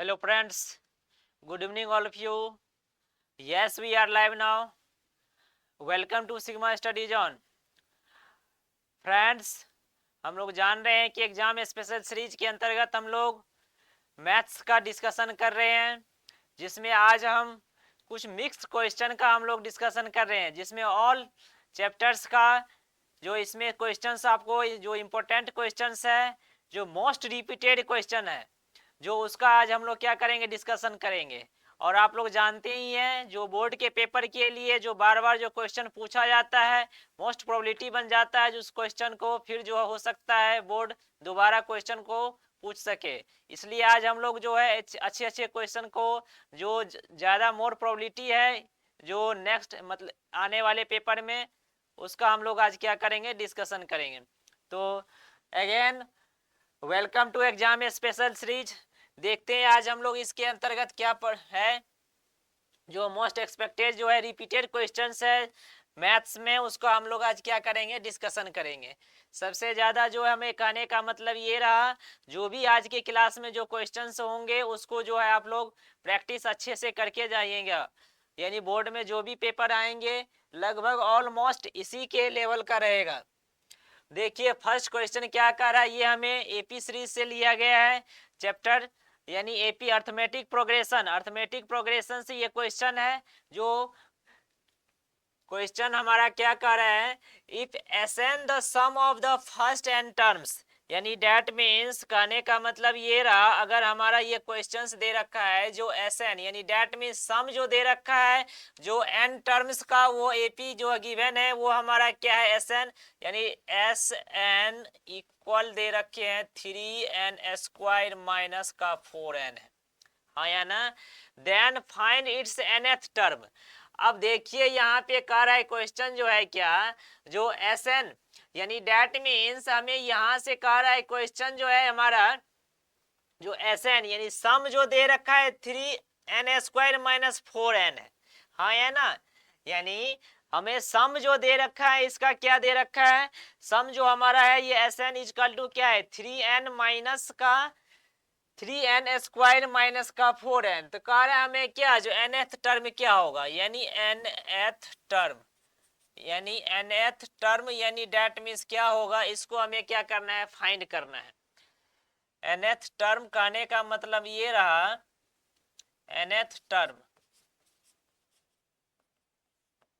Hello friends, good evening all of you. Yes, we are live now. Welcome to Sigma Study Zone. Friends, हम लोग जान रहे हैं कि एग्जाम स्पेशल सीरीज के अंतर्गत हम लोग मैथ्स का डिस्कशन कर रहे हैं, जिसमें आज हम कुछ मिक्स क्वेश्चन का हम लोग डिस्कशन कर रहे हैं, जिसमें ऑल चैप्टर्स का जो इसमें क्वेश्चंस आपको जो इम्पोर्टेंट क्वेश्चंस है, जो मोस्ट रिपीटेड क्वेश्चन है, जो उसका आज हम लोग क्या करेंगे, डिस्कशन करेंगे। और आप लोग जानते ही हैं, जो बोर्ड के पेपर के लिए जो बार बार जो क्वेश्चन पूछा जाता है, मोस्ट प्रोबेबिलिटी बन जाता है जो उस क्वेश्चन को फिर जो हो सकता है बोर्ड दोबारा क्वेश्चन को पूछ सके। इसलिए आज हम लोग जो है अच्छे अच्छे क्वेश्चन को जो ज़्यादा मोर प्रोबेबिलिटी है जो नेक्स्ट मतलब आने वाले पेपर में, उसका हम लोग आज क्या करेंगे, डिस्कशन करेंगे। तो again welcome to exam special series. देखते हैं आज हम लोग इसके अंतर्गत क्या है, जो मोस्ट एक्सपेक्टेड जो है रिपीटेड क्वेश्चंस है मैथ्स में, उसको हम लोग आज क्या करेंगे, डिस्कशन करेंगे। सबसे ज़्यादा जो हमें कहने का मतलब ये रहा, जो भी आज के क्लास में जो क्वेश्चंस होंगे उसको जो है आप लोग प्रैक्टिस अच्छे से करके जाइएगा। यानी बोर्ड में जो भी पेपर आएंगे लगभग ऑलमोस्ट इसी के लेवल का रहेगा। देखिए फर्स्ट क्वेश्चन क्या कर रहा है, ये हमें एपी सीरीज से लिया गया है चैप्टर, यानी एपी अर्थमेटिक प्रोग्रेशन से ये क्वेश्चन है। जो क्वेश्चन हमारा क्या कर रहा है, if SN the sum of the first n terms, यानी डेट मीन्स कहने का मतलब ये रहा, अगर हमारा ये क्वेश्चंस दे रखा है जो एसएन यानी डेट मीन्स सम जो दे रखा है जो एन टर्म्स का, वो एपी जो गिवन है वो हमारा क्या है, एसएन, यानी एस एन इक्वल दे रखे हैं 3n² माइनस का 4n है, हाँ या ना। Then find its nth term. अब देखिए यहाँ पे कह रहा है क्वेश्चन जो है क्या, जो एस एन यानी डेट मीन्स हमें यहाँ से कह रहा है क्वेश्चन जो है हमारा जो एस एन यानी सम जो दे रखा है 3n² माइनस 4n है, हाँ या ना। यानी हमें सम जो दे रखा है इसका क्या दे रखा है, सम जो हमारा है ये एस एन इजकल टू क्या है 3n माइनस का 3n² माइनस का 4n। तो कह रहा है हमें क्या, जो nth टर्म क्या होगा, यानी nth टर्म, यानी nth टर्म यानी डेट मीन्स क्या होगा, इसको हमें क्या करना है, फाइंड करना है। nth टर्म कहने का मतलब ये रहा, nth टर्म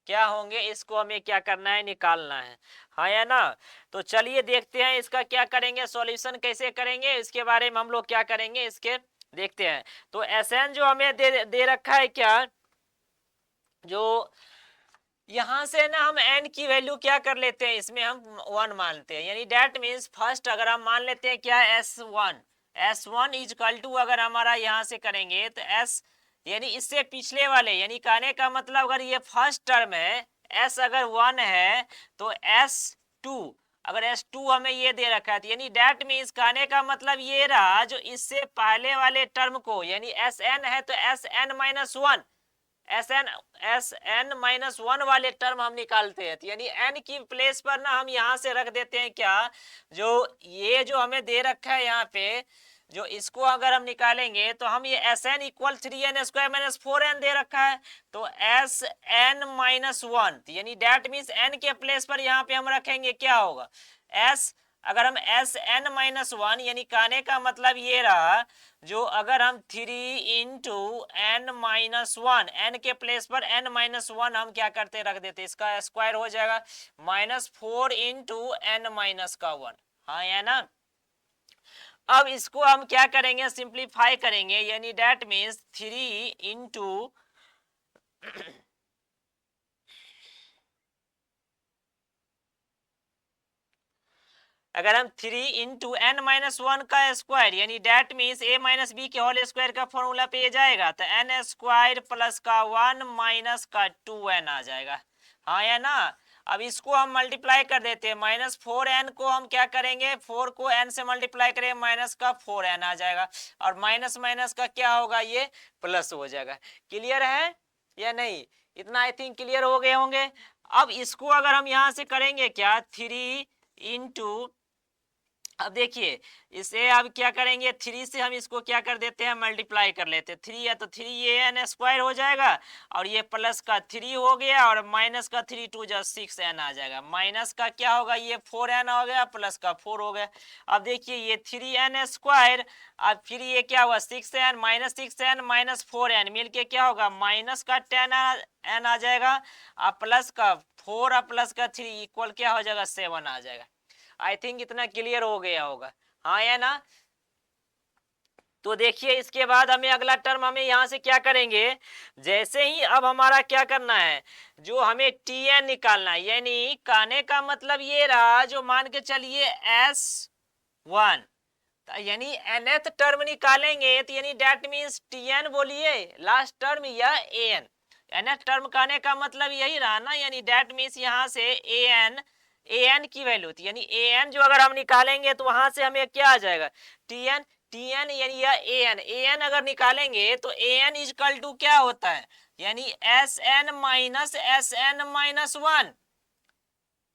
क्या होंगे, इसको हमें क्या करना है, निकालना है, हाँ या ना। तो चलिए देखते हैं इसका क्या करेंगे, सॉल्यूशन कैसे करेंगे, इसके बारे में हम लोग क्या करेंगे, इसके देखते हैं। तो एसएन जो हमें दे रखा है क्या, जो यहां से ना हम n की वैल्यू क्या कर लेते हैं, इसमें हम 1 मानते हैं, यानी डेट मीन्स फर्स्ट अगर हम मान लेते हैं क्या, S1 इजकल टू, अगर हमारा यहां से करेंगे तो S यानी इससे पिछले वाले, यानी कहने का मतलब अगर ये फर्स्ट टर्म है S अगर 1 है तो S2, अगर S2 हमें ये दे रखा है, तो यानी डेट मीन्स कहने का मतलब ये रहा, जो इससे पहले वाले टर्म को, यानी Sn है तो Sn-1 Sn-1 वाले टर्म हम निकालते हैं, यानी n की प्लेस पर ना हम यहाँ से रख देते हैं क्या, जो ये जो हमें दे रखा है यहाँ पे, जो इसको अगर हम निकालेंगे तो हम ये Sn equal 3n² minus 4n दे रखा है, तो Sn-1 यानी डेट मीन्स n के प्लेस पर यहाँ पे हम रखेंगे क्या होगा, s, अगर हम Sn-1 यानी कहने का मतलब ये रहा, जो अगर हम 3 इंटू n-1 n के प्लेस पर n-1 हम क्या करते रख देते, इसका स्क्वायर हो जाएगा -4 इंटू n-1, हाँ या ना। अब इसको हम क्या करेंगे, सिंप्लीफाई करेंगे, यानी डेट मीन्स 3 इंटू अगर हम 3 इंटू n-1 का स्क्वायर, यानी that means a minus b के होल स्क्वायर का फॉर्मूला पे जाएगा, तो n² प्लस का 1 माइनस का 2n आ जाएगा, हाँ या ना। अब इसको हम मल्टीप्लाई कर देते हैं, -4n को हम क्या करेंगे, 4 को n से मल्टीप्लाई करें माइनस का 4n आ जाएगा, और माइनस माइनस का क्या होगा, ये प्लस हो जाएगा। क्लियर है या नहीं, इतना आई थिंक क्लियर हो गए होंगे। अब इसको अगर हम यहाँ से करेंगे क्या, 3 इंटू अब देखिए इसे अब क्या करेंगे, 3 से हम इसको क्या कर देते हैं, मल्टीप्लाई कर लेते हैं। 3 है तो 3an² हो जाएगा, और ये प्लस का 3 हो गया, और माइनस का 3 2 जा 6n आ जाएगा। माइनस का क्या होगा, ये 4n हो गया, प्लस का 4 हो गया। अब देखिए ये 3n², अब फिर ये क्या हुआ, 6n minus 6n minus 4n मिल के क्या होगा, माइनस का 10n आ जाएगा, और प्लस का 4 और प्लस का 3 इक्वल क्या हो जाएगा, 7 आ जाएगा। आई थिंक इतना क्लियर हो गया होगा, हाँ या ना। तो देखिए इसके बाद हमें अगला टर्म हमें यहां से क्या करेंगे, जैसे ही अब हमारा क्या करना है, जो हमें tn निकालना है, यानी कहने का मतलब ये रहा, जो मान के चलिए s1, यानी nth टर्म निकालेंगे, तो यानी डेट मीन्स tn बोलिए लास्ट टर्म या an। nth टर्म कहने का मतलब यही रहा ना, यानी डेट मीन्स यहाँ से an की वैल्यू थी, यानी an जो अगर हम निकालेंगे तो वहां से हमें क्या आ जाएगा, tn यानी या an अगर निकालेंगे तो an इजकल टू क्या होता है, यानी sn minus sn minus 1,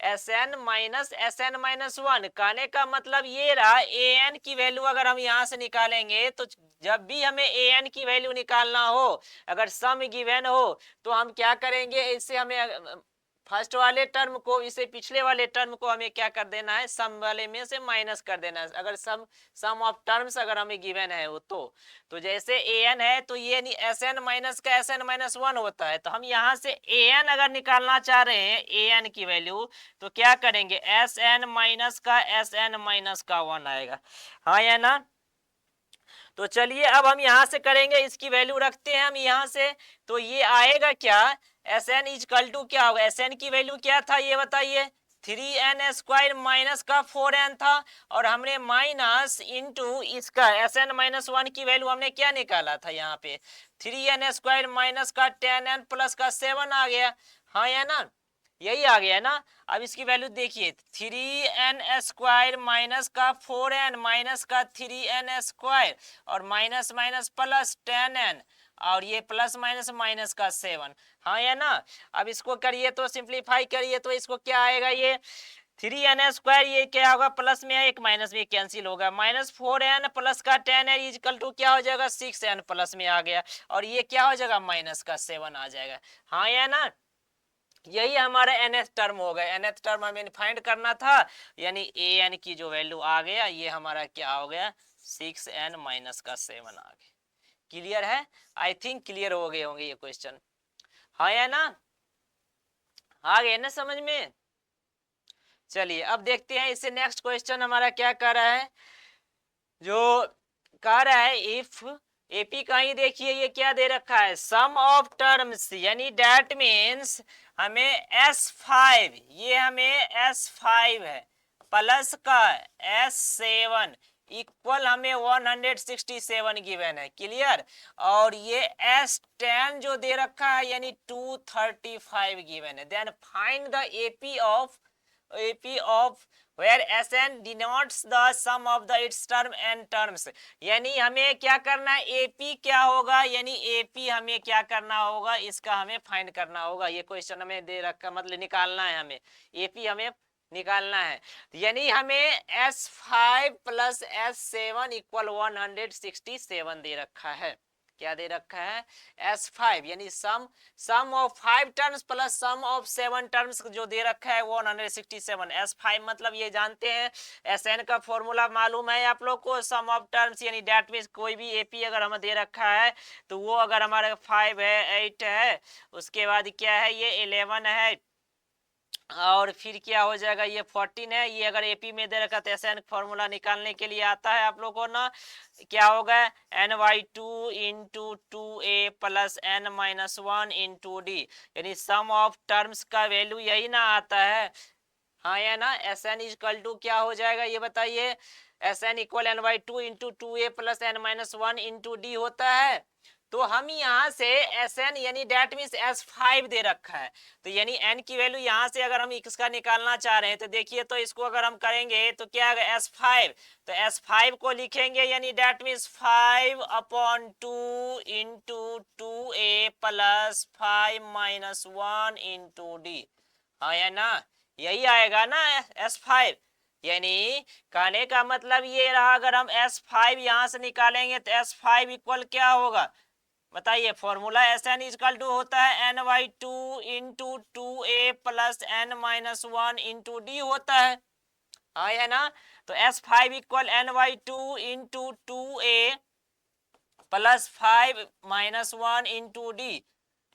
sn-1 कहने का मतलब ये रहा, an की वैल्यू अगर हम यहां से निकालेंगे तो जब भी हमें an की वैल्यू निकालना हो, अगर सम गिवन हो, तो हम क्या करेंगे, इससे हमें फर्स्ट वाले टर्म को, इसे पिछले वाले टर्म को हमें क्या कर देना है, सम वाले में से माइनस कर देना है, अगर सम ऑफ टर्म्स अगर हमें गिवन है वो तो जैसे an है तो ये sn माइनस का sn-1 होता है, तो हम यहाँ से an अगर निकालना चाह रहे हैं an की वैल्यू, तो क्या करेंगे, sn माइनस का sn-1 आएगा, हाँ या ना। तो चलिए अब हम यहां से करेंगे, इसकी वैल्यू रखते हैं हम यहां से, तो ये आएगा क्या, sn इजकल टू क्या होगा, sn की वैल्यू क्या था ये बताइए, 3n² माइनस का 4n था, और हमने माइनस इंटू इसका sn-1 की वैल्यू हमने क्या निकाला था, यहाँ पे 3n² माइनस का 10n प्लस का 7 आ गया, हाँ या ना, यही आ गया ना। अब इसकी वैल्यू देखिए, 3n² माइनस का 4n माइनस का 3n² और माइनस माइनस प्लस 10n, और ये प्लस माइनस माइनस का 7, हाँ या ना। अब इसको करिए तो सिंप्लीफाई करिए तो इसको क्या आएगा, ये 3n² ये क्या होगा, प्लस में है, एक माइनस में कैंसिल होगा, माइनस 4n प्लस का 10n इजकल टू क्या हो जाएगा, 6n प्लस में आ गया, और ये क्या हो जाएगा, माइनस का 7 आ जाएगा, हाँ या ना। यही हमारा nth टर्म हो गया, nth टर्म हमें फाइंड करना था, यानी an की जो वैल्यू आ गया, ये हमारा क्या हो गया, 6n माइनस का 7 आ गया। क्लियर है, आई थिंक क्लियर हो गए होंगे ये क्वेश्चन, हाँ या ना, आ गए ना समझ में। चलिए अब देखते हैं इससे नेक्स्ट क्वेश्चन हमारा क्या कर रहा है, जो कह रहा है इफ एपी का ही देखिए ये क्या दे रखा है, सम ऑफ टर्म्स, यानी डेट मीन्स हमें S5, ये हमें S5 है, प्लस का S7 इक्वल हमें 167 गिवन है, क्लियर, और ये S10 जो दे रखा है यानी 235 गिवन है। Then find the AP of where Sn denotes the sum of the its term and terms, यानी हमें क्या करना है, AP क्या होगा, यानी AP हमें क्या करना होगा, इसका हमें फाइंड करना होगा, ये क्वेश्चन हमें दे रखा, मतलब निकालना है हमें, AP हमें निकालना है, यानी हमें S5 प्लस S7 इक्वल 167 दे रखा है, क्या दे रखा है, S5 यानी sum of 5 terms plus sum of 7 terms जो दे रखा है 167। S5 मतलब ये जानते हैं, Sn का फॉर्मूला मालूम है आप लोग को, सम ऑफ टर्म्स यानी डेट मीन्स कोई भी AP अगर हमें दे रखा है तो वो अगर हमारे 5 है 8 है, उसके बाद क्या है ये 11 है, और फिर क्या हो जाएगा ये 14 है, ये अगर AP में दे रखा तो Sn फॉर्मूला निकालने के लिए आता है आप लोगों ना, क्या होगा ny2 into 2a plus n-1 into d, यानी सम ऑफ टर्म्स का वैल्यू यही ना आता है, हाँ या ना। Sn इजकल टू क्या हो जाएगा ये बताइए, Sn equal ny2 into 2a plus n-1 into d होता है, तो हम यहाँ से Sn यानी डेट मीन्स S5 दे रखा है, तो यानी n की वैल्यू यहाँ से अगर हम इसका निकालना चाह रहे हैं तो देखिए, तो इसको अगर हम करेंगे तो क्या आएगा S5, तो S5 को लिखेंगे यानी that means 5/2 into 2a plus 5-1 into D, हाँ या ना, यही आएगा ना S5। यानी कहने का मतलब ये रहा, अगर हम S5 यहां से निकालेंगे तो S5 इक्वल क्या होगा बताइए। फॉर्मूला Sn इक्वल टू होता है n/2 into 2a plus n-1 into d होता है, हाँ है ना। तो S5 equal n/2 into 2a plus 5-1 into D,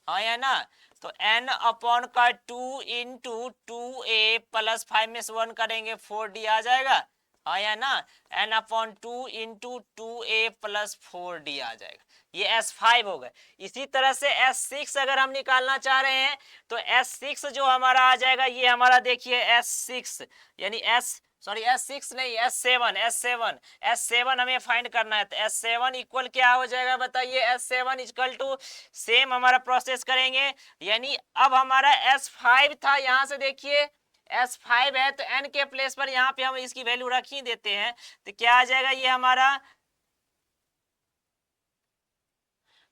हाँ है ना। तो n अपॉन का 2 इंटू 2a प्लस 5 में से 1 करेंगे 4d आ जाएगा, हाँ या ना। n upon 2 into 2a plus 4d आ जाएगा, ये S5 हो गए। इसी तरह से S6 अगर हम निकालना चाह रहे हैं तो S6 जो हमारा आ जाएगा, ये हमारा देखिए S6 यानी S6 नहीं S7 हमें फाइंड करना है। तो S7 इक्वल क्या हो जाएगा बताइए। S7 इक्वल टू सेम हमारा प्रोसेस करेंगे, यानी अब हमारा S5 था, यहां से देखिए S5 है तो n के प्लेस पर यहाँ पे हम इसकी वैल्यू रख ही देते हैं, तो क्या आ जाएगा ये हमारा।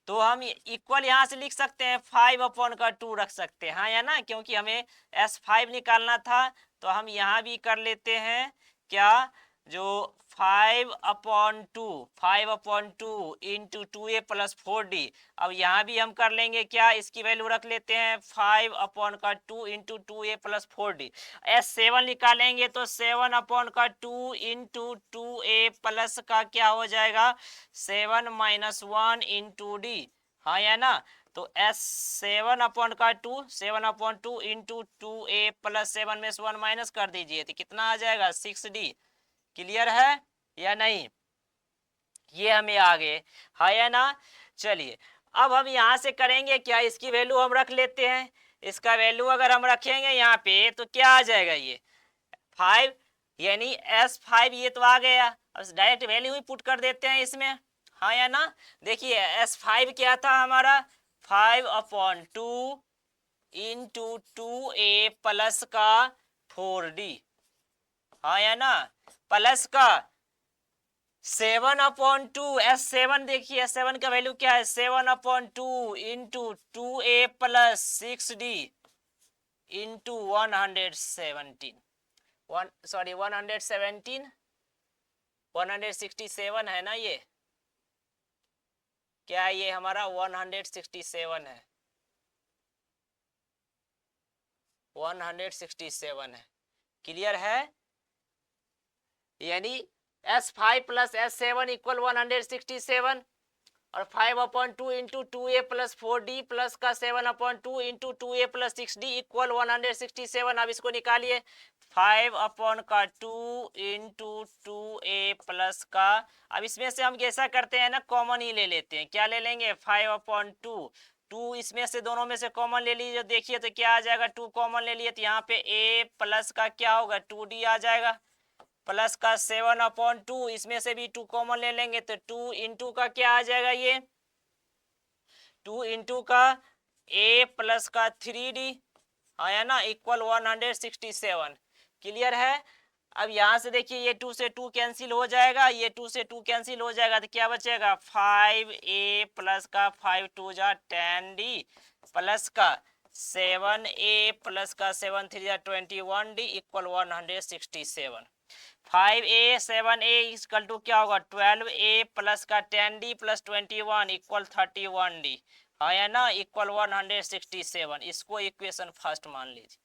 तो हम इक्वल यहां से लिख सकते हैं 5/2 रख सकते हैं, हाँ या ना, क्योंकि हमें S5 निकालना था। तो हम यहाँ भी कर लेते हैं क्या, जो 5/2 इंटू 2a प्लस 4d। अब यहाँ भी हम कर लेंगे क्या, इसकी वैल्यू रख लेते हैं 5/2 into 2a plus 4d। S7 निकालेंगे तो 7/2 इंटू 2a प्लस का क्या हो जाएगा 7-1 इंटू डी, हाँ या ना। तो S7/2 इंटू 2a प्लस 7 में से 1 माइनस कर दीजिए तो कितना आ जाएगा 6d। क्लियर है या नहीं, ये हमें आगे, हाँ या ना। चलिए अब हम यहां से करेंगे क्या, इसकी वैल्यू हम रख लेते हैं। इसका वैल्यू अगर हम रखेंगे यहाँ पे तो क्या आ जाएगा ये 5, यानी S5 ये तो आ गया। अब डायरेक्ट वैल्यू ही पुट कर देते हैं इसमें, हाँ या ना। देखिए S5 क्या था हमारा 5/2 इंटू 2a प्लस का 4d, हाँ या ना, प्लस का 7/2 S7, देखिए S7 का वैल्यू क्या है 7/2 into 2a plus 6d into 167 है ना ये, क्या ये हमारा 167 है, 167 है। क्लियर है, यानी S5 प्लस S7 इक्वल 167 और 5/2 into 2a plus 4d plus का 7/2 into 2a plus 6d equal 167। अब इसको निकालिए 5/2 इंटू 2a प्लस का, अब इसमें से हम कैसा करते हैं ना, कॉमन ही ले लेते हैं। क्या ले लेंगे 5/2, 2 इसमें से दोनों में से कॉमन ले लीजिए, देखिए तो क्या आ जाएगा 2 कॉमन ले लिए तो यहाँ पे a प्लस का क्या होगा 2d आ जाएगा, प्लस का 7/2 इसमें से भी 2 कॉमन ले लेंगे तो 2 इंटू का क्या आ जाएगा ये 2 इंटू का a प्लस का 3d आया ना इक्वल 167। क्लियर है। अब यहां से देखिए ये 2 से 2 कैंसिल हो जाएगा, ये 2 से 2 कैंसिल हो जाएगा तो क्या बचेगा 5a प्लस का 5 जा 10d प्लस का 7a प्लस का 7 21d equal 167। 5a 7a equal to क्या होगा 12a प्लस का 10d प्लस 21 इक्वल 31d, हाँ या ना, इक्वल 167। इसको इक्वेशन फर्स्ट मान लीजिए।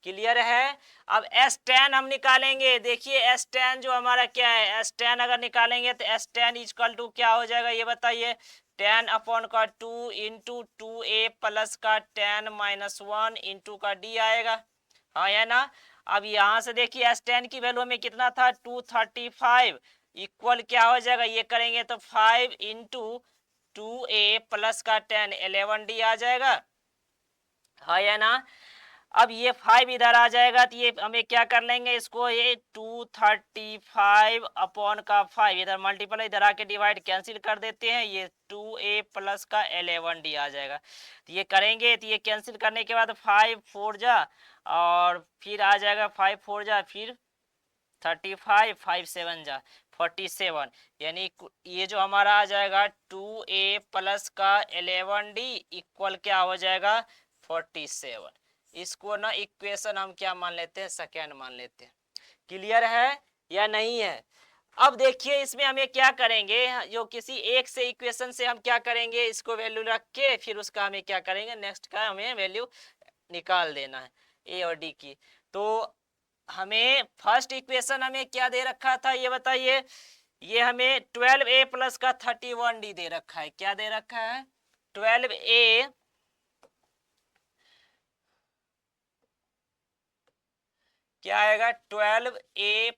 क्लियर है। अब S10 हम निकालेंगे, देखिए S10 जो हमारा क्या है, S10 अगर निकालेंगे तो S10 इक्वल टू क्या हो जाएगा ये बताइए 10/2 इंटू 2a प्लस का 10-1 इंटू का d आएगा, हाँ या ना। अब यहां से देखिए S10 की वैल्यू में कितना था 235 इक्वल क्या हो जाएगा, ये करेंगे तो 5 इंटू 2a प्लस का 10 11d आ जाएगा, हाँ या ना। अब ये 5 इधर आ जाएगा तो ये हमें क्या कर लेंगे इसको, ये 235 अपॉन का 5 इधर मल्टीपल इधर आके डिवाइड कैंसिल कर देते हैं, ये 2a प्लस का 11d आ जाएगा। तो ये करेंगे तो ये कैंसिल करने के बाद 5 4 जा और फिर आ जाएगा 5 4 जा फिर 35 5 7 जा 47, यानी ये जो हमारा आ जाएगा 2a प्लस का 11d इक्वल क्या हो जाएगा 47। इसको ना इक्वेशन हम क्या मान लेते हैं सेकेंड मान लेते हैं। क्लियर है या नहीं है? अब देखिए इसमें हमें क्या करेंगे, जो किसी एक से इक्वेशन से हम क्या करेंगे, इसको वैल्यू रख के फिर उसका हमें क्या करेंगे, नेक्स्ट का हमें वैल्यू निकाल देना है ए और डी की। तो हमें फर्स्ट इक्वेशन हमें क्या दे रखा था ये बताइए, ये हमें 12a प्लस का 31d दे रखा है। क्या दे रखा है? 12a क्या आएगा, 12a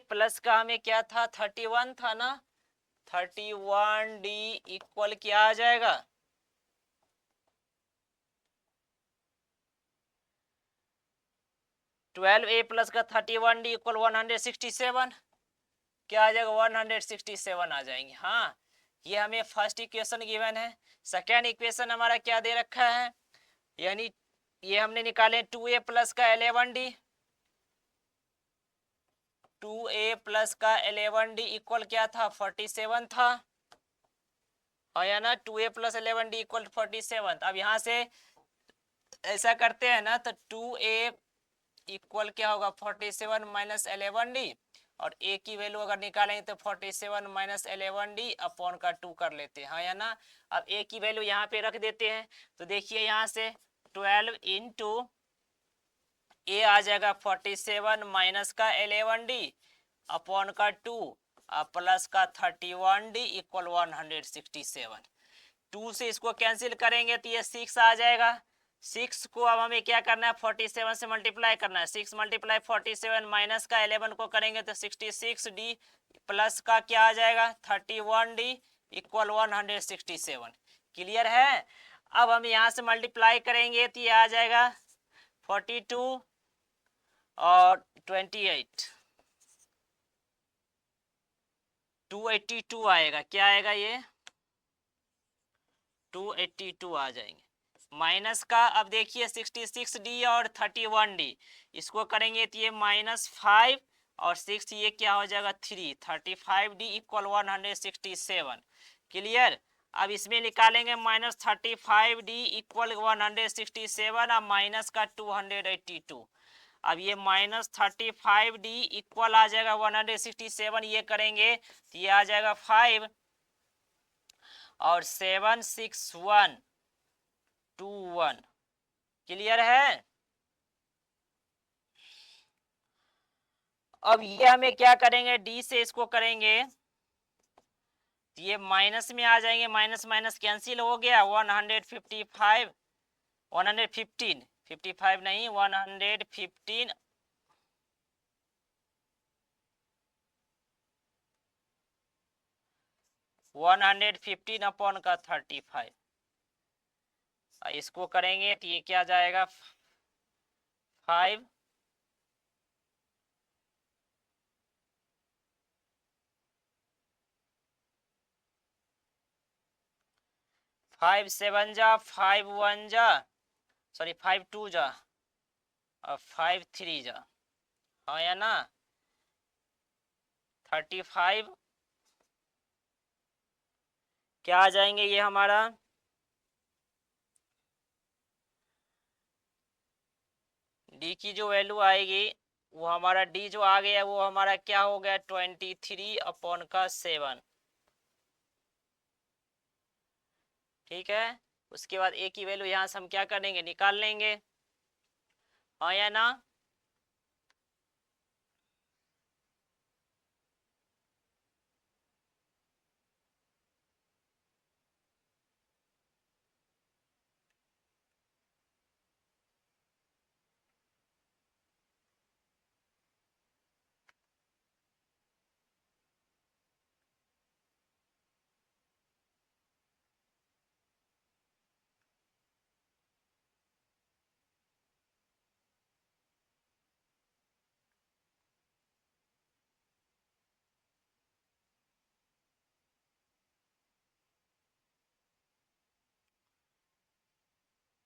प्लस का हमें क्या था, 31 था ना, 31d इक्वल क्या आ जाएगा, 12a प्लस का 31d इक्वल 167। क्या आ जाएगा, 167 आ जाएंगे। हाँ, ये हमें फर्स्ट इक्वेशन गिवन है। सेकेंड इक्वेशन हमारा क्या दे रखा है, यानी ये हमने निकाले 2a प्लस का 11d, 2a प्लस का 11d इक्वल क्या था, 47 था। हाँ या ना, 2a प्लस 11d इक्वल 47। अब यहाँ से ऐसा करते हैं ना, तो 2a इक्वल क्या होगा, 47 माइनस 11d, और a की वैल्यू अगर निकालेंगे तो 47 माइनस 11d अपॉन का 2 कर लेते हैं। हाँ या ना, अब a की वैल्यू यहाँ पे रख देते हैं। तो देखिए यहाँ से 12 इंटू ए आ जाएगा 47 माइनस का 11d अपॉन का 2 प्लस का 31d इक्वल 167। 2 से इसको कैंसिल करेंगे तो ये 6 आ जाएगा। 6 को अब हमें क्या करना है, 47 से मल्टीप्लाई करना है। 6 मल्टीप्लाई 47 माइनस का 11 को करेंगे तो 66d प्लस का क्या आ जाएगा, 31d इक्वल 167। क्लियर है? अब हम यहाँ से मल्टीप्लाई करेंगे तो ये आ जाएगा 42 और 28, 282 आएगा। क्या आएगा ये, 282 आ जाएंगे। माइनस का अब देखिए 66d और 31d इसको करेंगे तो ये -5 और 6 ये क्या हो जाएगा 3, 35d इक्वल 167। क्लियर? अब इसमें निकालेंगे -35d इक्वल 167 और माइनस का 282। अब ये -35d इक्वल आ जाएगा 167, ये करेंगे तो ये आ जाएगा 5 और 76121। क्लियर है? अब ये हमें क्या करेंगे, डी से इसको करेंगे तो ये माइनस में आ जाएंगे, माइनस माइनस कैंसिल हो गया, 155 115 55 नहीं 115 115 अपॉन का 35। इसको करेंगे तो ये क्या जाएगा 5 5 7 जा 5 1 जा, सॉरी 5 2 जा और 5 3 जा। हाँ या ना, 35 क्या आ जाएंगे ये हमारा, डी की जो वैल्यू आएगी वो हमारा डी जो आ गया वो हमारा क्या हो गया 23 अपॉन का 7। ठीक है, उसके बाद ए की वैल्यू यहाँ से हम क्या करेंगे, निकाल लेंगे। हाँ या ना,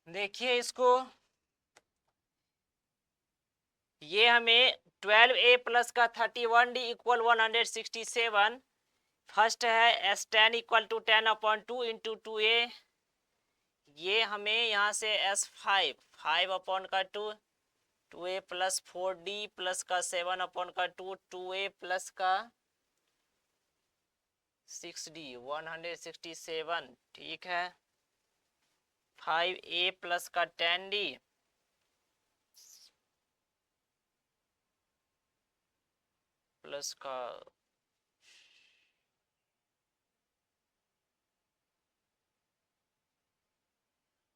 देखिए इसको, ये हमें 12a प्लस का 31d इक्वल 167। फर्स्ट है S 10 equal to 10 upon 2 into 2a, ये हमें यहाँ से S5 5 अपॉन का 2 2a प्लस 4d प्लस का 7/2, 2a प्लस का 6d 167, ठीक है। 5a प्लस का 10d प्लस का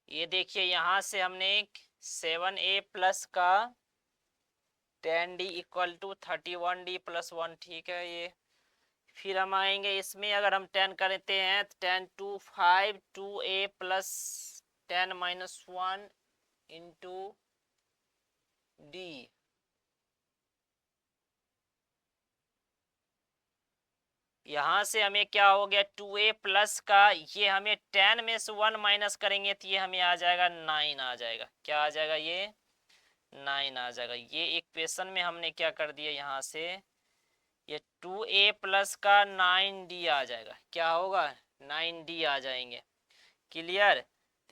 ये देखिए यहाँ से हमने 7a प्लस का 10d equal to 31d plus 1, ठीक है। ये फिर हम आएंगे इसमें, अगर हम 10 करते हैं तो 10 2 5 2a plus 10 minus 1 into D, यहाँ से हमें क्या हो गया 2a प्लस का, ये हमें 10 में से 1 माइनस करेंगे तो ये हमें आ जाएगा 9 आ जाएगा। क्या आ जाएगा? ये 9 आ जाएगा। ये इक्वेशन में हमने क्या कर दिया, यहाँ से ये 2a प्लस का 9d आ जाएगा। क्या होगा? 9d आ जाएंगे। क्लियर?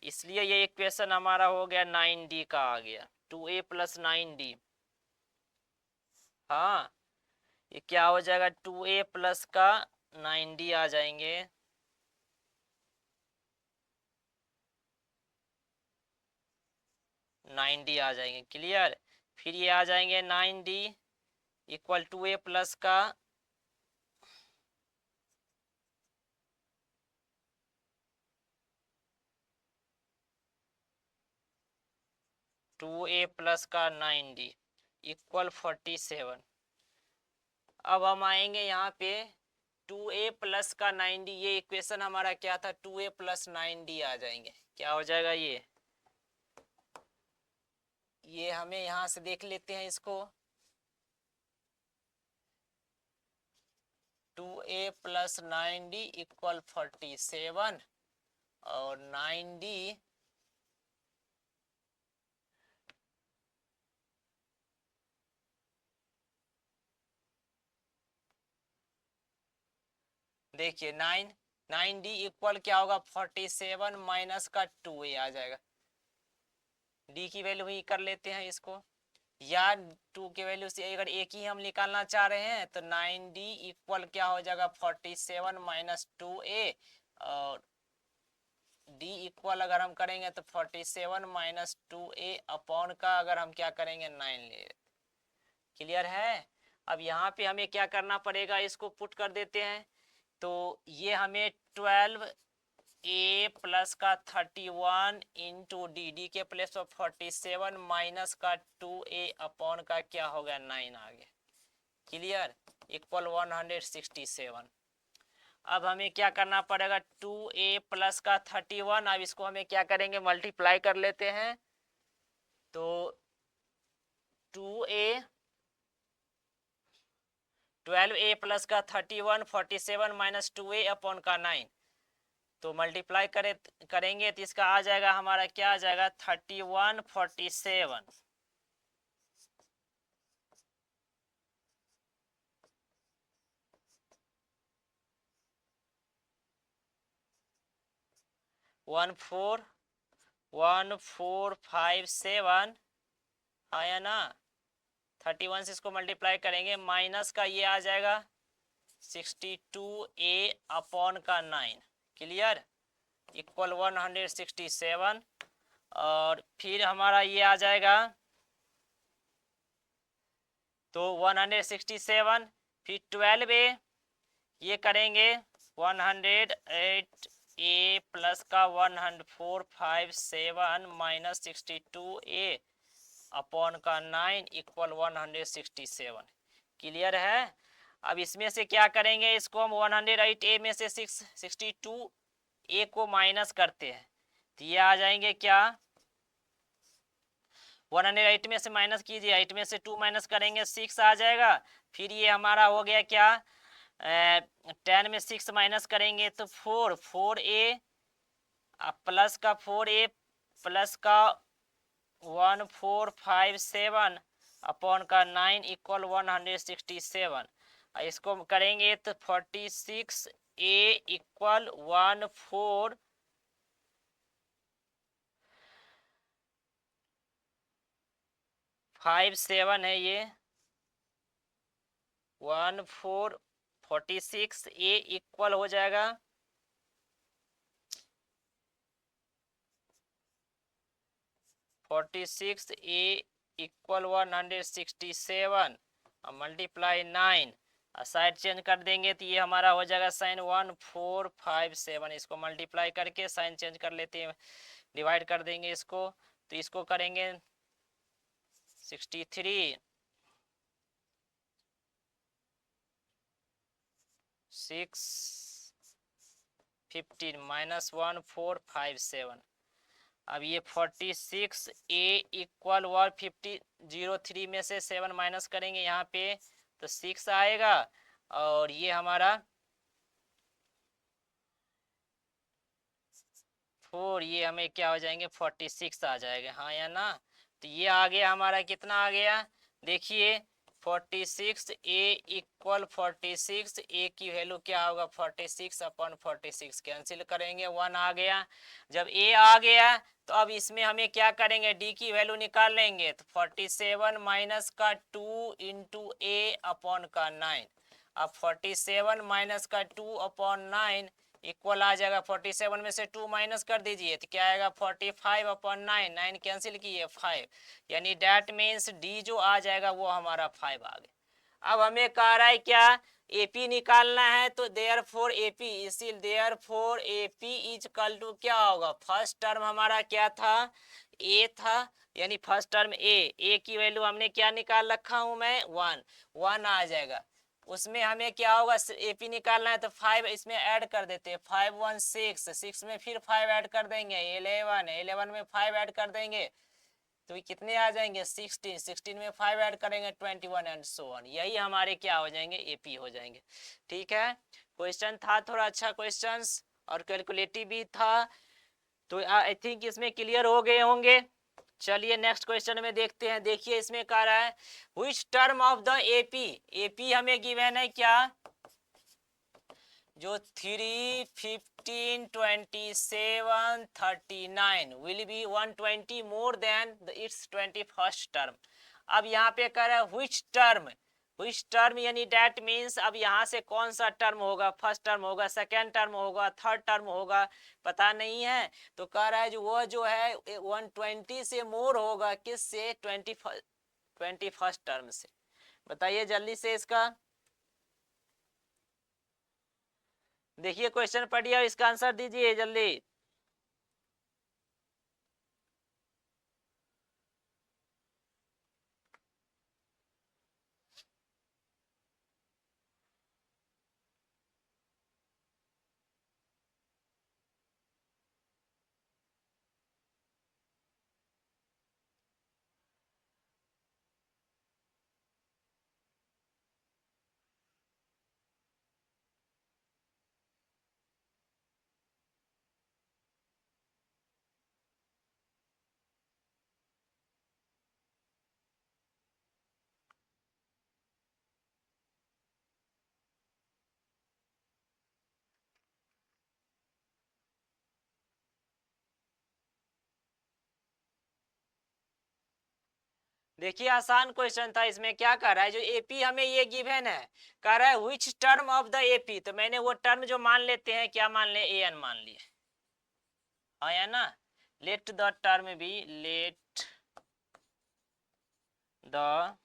इसलिए ये इक्वेशन हमारा हो गया 9d का आ गया, 2a प्लस 9d। हाँ, ये क्या हो जाएगा 2a प्लस का 9d आ जाएंगे। आ जाएंगे। क्लियर? फिर ये आ जाएंगे 9d इक्वल 2a प्लस का 2a प्लस का 9d इक्वल 47। अब हम आएंगे यहाँ पे 2a प्लस का 9d, ये इक्वेशन हमारा क्या था 2a प्लस 9d आ जाएंगे। क्या हो जाएगा? ये हमें यहाँ से देख लेते हैं इसको, 2a प्लस 9d इक्वल 47 और 9d देखिए 9d इक्वल क्या होगा 47 माइनस का 2a आ जाएगा। d की वैल्यू ही कर लेते हैं इसको, या 2 की वैल्यू से अगर एक ही हम निकालना चाह रहे हैं तो 9d इक्वल क्या हो जाएगा 47 माइनस 2a, और d इक्वल अगर हम करेंगे तो 47 माइनस 2a अपॉन का अगर हम क्या करेंगे 9 ले। क्लियर है? अब यहाँ पे हमें क्या करना पड़ेगा, इसको पुट कर देते हैं। तो ये हमें 12a प्लस का 31 इंटू डी के प्लेस ऑफ 47 माइनस का 2a अपॉन का क्या हो गया 9 आ गया। क्लियर? इक्वल 167। अब हमें क्या करना पड़ेगा 2a प्लस का 31, अब इसको हमें क्या करेंगे मल्टीप्लाई कर लेते हैं। तो 2a 12a प्लस का 31 47 माइनस 2a अपॉन का 9, तो मल्टीप्लाई करेंगे तो इसका आ जाएगा हमारा क्या आ जाएगा 31 47 1457 आया ना। 31 से इसको मल्टीप्लाई करेंगे, माइनस का ये आ जाएगा 62a अपॉन का 9। क्लियर? इक्वल 167। और फिर हमारा ये आ जाएगा तो 167, फिर 12a ये करेंगे 108a प्लस का 1457 माइनस 62a अपॉन का 9 इक्वल 167। क्लियर है? अब इसमें से क्या करेंगे, इसको हम 108a में से 62a को माइनस करते हैं तो ये आ जाएंगे क्या 108 में से माइनस कीजिए, 8 में से 2 माइनस करेंगे 6 आ जाएगा। फिर ये हमारा हो गया क्या 10 में 6 माइनस करेंगे तो 4a प्लस का 4a प्लस का 1457 अपॉन का 9 इक्वल 167। इसको करेंगे तो 46a इक्वल 14 57 है ये 1446 ए इक्वल हो जाएगा 46 ए इक्वल 167 और मल्टीप्लाई 9 साइड चेंज कर देंगे तो ये हमारा हो जाएगा साइन 1457। इसको मल्टीप्लाई करके साइन चेंज कर लेते हैं, डिवाइड कर देंगे इसको, तो इसको करेंगे 63 615 माइनस 1457। अब ये 46 ए इक्वल 150 में से 7 माइनस करेंगे यहाँ पे तो 6 आएगा और ये हमारा 4 ये हमें क्या हो जाएंगे 46 आ जाएगा, हाँ या ना। तो ये आ गया हमारा कितना आ गया देखिए 46 ए इक्वल 46 ए की वैल्यू क्या होगा 46 अपॉन 46 कैंसिल करेंगे 1 आ गया। जब ए आ गया तो अब इसमें हमें क्या करेंगे डी की वैल्यू निकाल लेंगे तो 47 माइनस का 2 इंटू ए अपॉन का 9। अब 47 माइनस का 2 अपॉन 9 इक्वल आ जाएगा 47 में से 2 माइनस कर दीजिए तो क्या आएगा 45 अपॉन 9, 9 कैंसिल किए 5, यानी डैट मीन्स डी जो आ जाएगा वो हमारा 5 आ गया। अब हमें कह रहा है क्या एपी निकालना है तो देयर फोर एपी, इसी therefore AP is equal to क्या होगा फर्स्ट टर्म हमारा क्या था ए था, यानी फर्स्ट टर्म ए की वैल्यू हमने क्या निकाल रखा हूं मैं 1 आ जाएगा। उसमें हमें क्या होगा एपी निकालना है तो 5 इसमें ऐड कर देते हैं 5 1 6 6 में फिर 5 ऐड कर देंगे 11 में 5 ऐड कर देंगे तो कितने आ जाएंगे 16 में 5 ऐड करेंगे 21 एंड सो ऑन, यही हमारे क्या हो जाएंगे एपी हो जाएंगे। ठीक है, क्वेश्चन था थोड़ा अच्छा क्वेश्चन और कैलकुलेटिव भी था, तो आई थिंक इसमें क्लियर हो गए होंगे। चलिए नेक्स्ट क्वेश्चन में देखते हैं। देखिए इसमें कह रहा है which term of the AP, AP हमें गिवन है क्या जो 3 15 27 39 will be 120 more than it's 21st term. अब यहाँ पे कह रहा है व्हिच टर्म यानी डेट मीन्स अब यहाँ से कौन सा टर्म होगा, फर्स्ट टर्म होगा सेकेंड टर्म होगा थर्ड टर्म होगा पता नहीं है। तो कह रहा है जो वो जो है 120 से मोर होगा किससे 21st टर्म से। बताइए जल्दी से इसका, देखिए क्वेश्चन पढ़िए और इसका आंसर दीजिए जल्दी। देखिए आसान क्वेश्चन था, इसमें क्या कर रहा है जो एपी हमें ये गिवन है कह रहा है which term of the AP, तो मैंने वो टर्म जो मान लेते हैं क्या मान ले एन मान लिए, हाँ या ना। Let the term be let the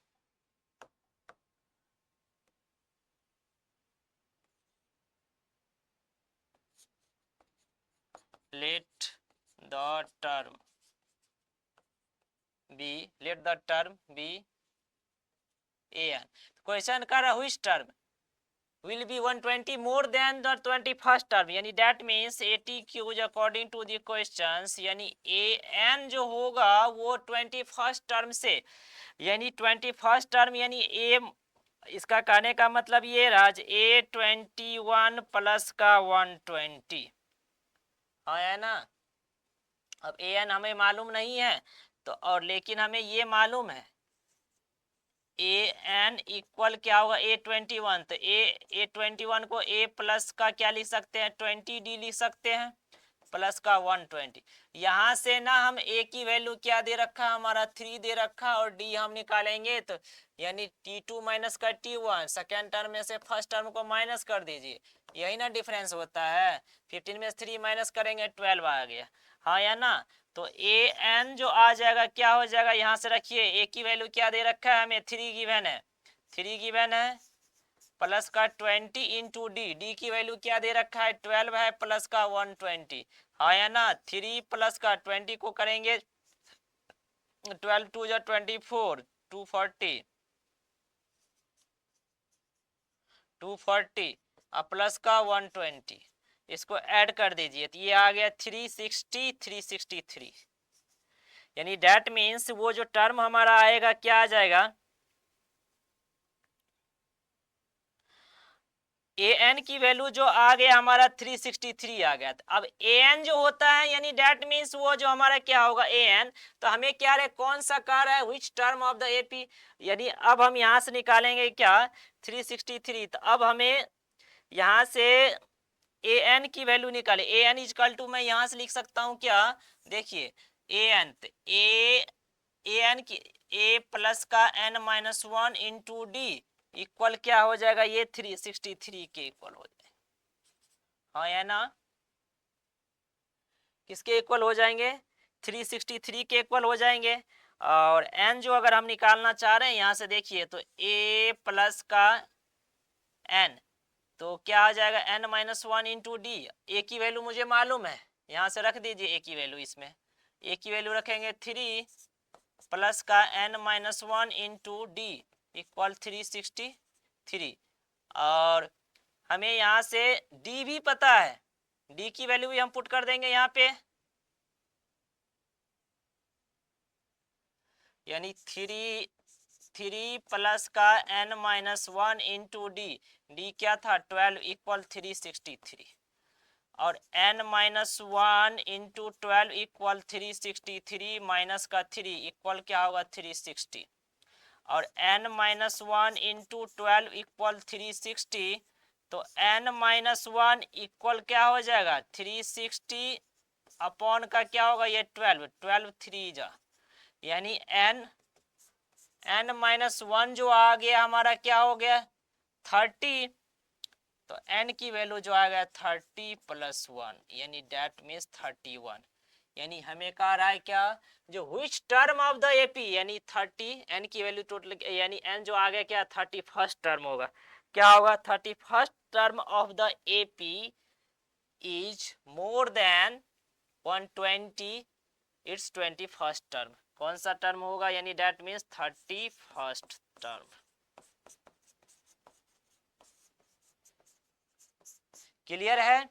let the term be an। Question कर रहा which term will be 120 more than the 21st term, यानी that means 80 क्यूज अकॉर्डिंग टू द क्वेश्चंस, यानी an जो होगा वो 21st टर्म से, यानी 21st टर्म यानी a, इसका कहने का मतलब ये रहा A21 प्लस का 120, हाँ है ना। अब ए एन हमें मालूम नहीं है तो और लेकिन हमें ये मालूम है ए एन इक्वल क्या होगा A21, तो A21 को A प्लस का क्या लिख सकते हैं 20D लिख सकते हैं, प्लस का 120। यहाँ से ना हम a की वैल्यू क्या दे रखा, हमारा 3 दे रखा, और d हम निकालेंगे तो यानी t2 माइनस का t1, सेकेंड टर्म में से फर्स्ट टर्म को माइनस कर दीजिए, यही ना डिफरेंस होता है। 15 में से 3 माइनस करेंगे 12 आ गया, हाँ या ना। तो ए एन जो आ जाएगा क्या हो जाएगा, यहाँ से रखिए a की वैल्यू क्या दे रखा है हमें, 3 गिवन है, 3 गिवन है, प्लस का 20 इंटू डी, डी की वैल्यू क्या दे रखा है 12 है, प्लस का 120, हाँ या ना। 3 प्लस का 20 को करेंगे 12 टू जा 24, 240, 240 और प्लस का 120, इसको ऐड कर दीजिए तो ये आ गया 360, 363। यानी डेट मीन्स वो जो टर्म हमारा आएगा क्या आ जाएगा, ए एन की वैल्यू जो आ गया हमारा 363 आ गया। अब ए एन जो होता है यानी डेट मीन्स वो जो हमारा क्या होगा ए एन, तो हमें क्या रहे कौन सा कार्य है, which term of the AP. यानी अब हम यहाँ से निकालेंगे क्या 363, तो अब हमें यहाँ से ए एन की वैल्यू निकाले, ए एन इजकल टू मैं यहाँ से लिख सकता हूँ क्या, देखिए ए एन, ए एन की ए प्लस का n minus 1 into d equal क्या हो जाएगा, ये 363 के इक्वल हो जाएगा, हाँ या ना। किसके इक्वल हो जाएंगे, 363 के इक्वल हो जाएंगे। और n जो अगर हम निकालना चाह रहे हैं यहाँ से देखिए तो a प्लस का n, तो क्या आ जाएगा n माइनस 1 इंटू डी, ए की वैल्यू मुझे मालूम है, यहाँ से रख दीजिए a की वैल्यू, इसमें a की वैल्यू रखेंगे 3 प्लस का n minus 1 into d equal 363। और हमें यहाँ से d भी पता है, d की वैल्यू भी हम पुट कर देंगे यहाँ पे, यानी 3 प्लस का n minus 1 into D, D क्या था 12 इक्वल 363, और n minus 1 into 12 equal 363 minus का 3 इक्वल क्या होगा 360, और n माइनस 1 इंटू 12 इक्वल 360, तो n माइनस 1 इक्वल क्या हो जाएगा 360 अपॉन का क्या होगा ये 12, 12 3 जा, यानी n माइनस 1 जो आ गया हमारा क्या हो गया 30, तो n की वैल्यू जो आ गया 30 प्लस 1, यानी डेट मीन्स 31। यानी हमें कह रहा है क्या, जो which term of the AP, यानी 30, n की वैल्यू टोटल, यानी n जो आ गया क्या 31st टर्म होगा, क्या होगा 31st term of the AP is more than 120 it's 21st term. कौन सा टर्म होगा, यानी that means 31st term. Clear है,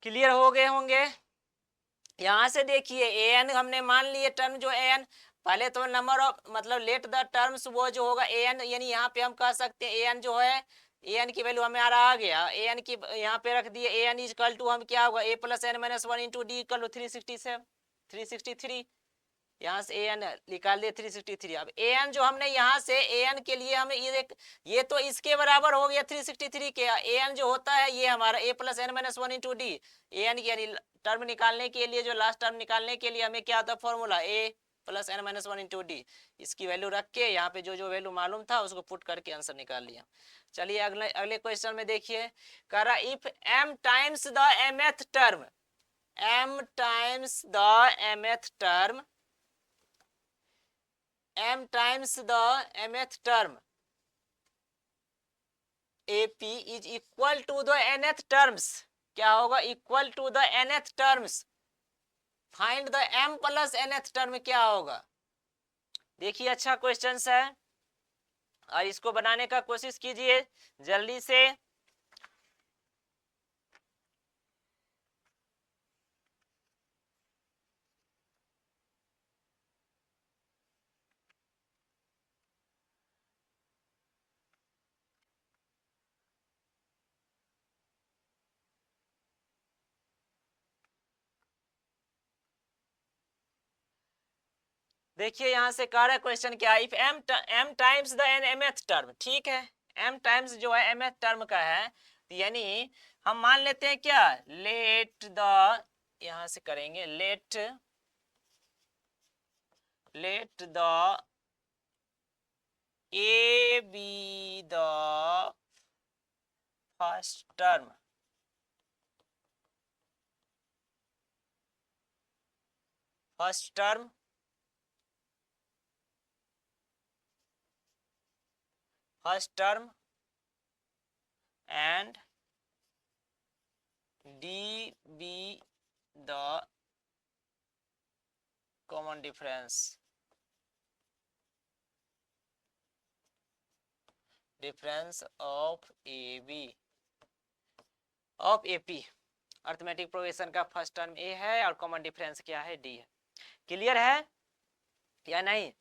क्लियर हो गए होंगे। यहाँ से देखिए ए एन हमने मान लिए टर्म जो ए एन, पहले तो नंबर ऑफ मतलब लेट द टर्म्स वो जो होगा ए एन, यानी यहाँ पे हम कह सकते हैं ए एन जो है, ए एन की वैल्यू हमारा आ गया, ए एन की यहाँ पे रख दिए, a n is equal to हम क्या होगा a plus n minus 1 into d equal to 363, यहाँ से ए एन निकाल दिए 363। अब ए एन जो हमने यहाँ से ए एन के लिए हमें ये तो इसके बराबर हो गया 363 के, ए एन जो होता है ये हमारा a plus n minus 1 into d, a n की यानी टर्म निकालने के लिए, जो लास्ट टर्म निकालने के लिए हमें क्या आता है formula a plus n minus 1 into d, इसकी वैल्यू रख के यहाँ पे जो जो वैल्यू मालूम था उसको पुट करके आंसर निकाल लिया। चलिए अगले अगले क्वेश्चन में देखिए, कह रहा if m times the mth term, m times the mth term, m times the mth term ap is equal to the nth terms, क्या होगा equal to the nth terms, find the m plus nth term क्या होगा। देखिए अच्छा question है और इसको बनाने का कोशिश कीजिए जल्दी से। देखिए यहां से कह रहा है क्वेश्चन क्या, if m times the mth term, ठीक है m टाइम्स जो है mth टर्म का है, यानी हम मान लेते हैं क्या, लेट द, यहां से करेंगे let the A be the first term, first term and D be the common difference of AB of AP। Arithmetic progression का फर्स्ट टर्म A है और कॉमन डिफरेंस क्या है, D है। क्लियर है या नहीं?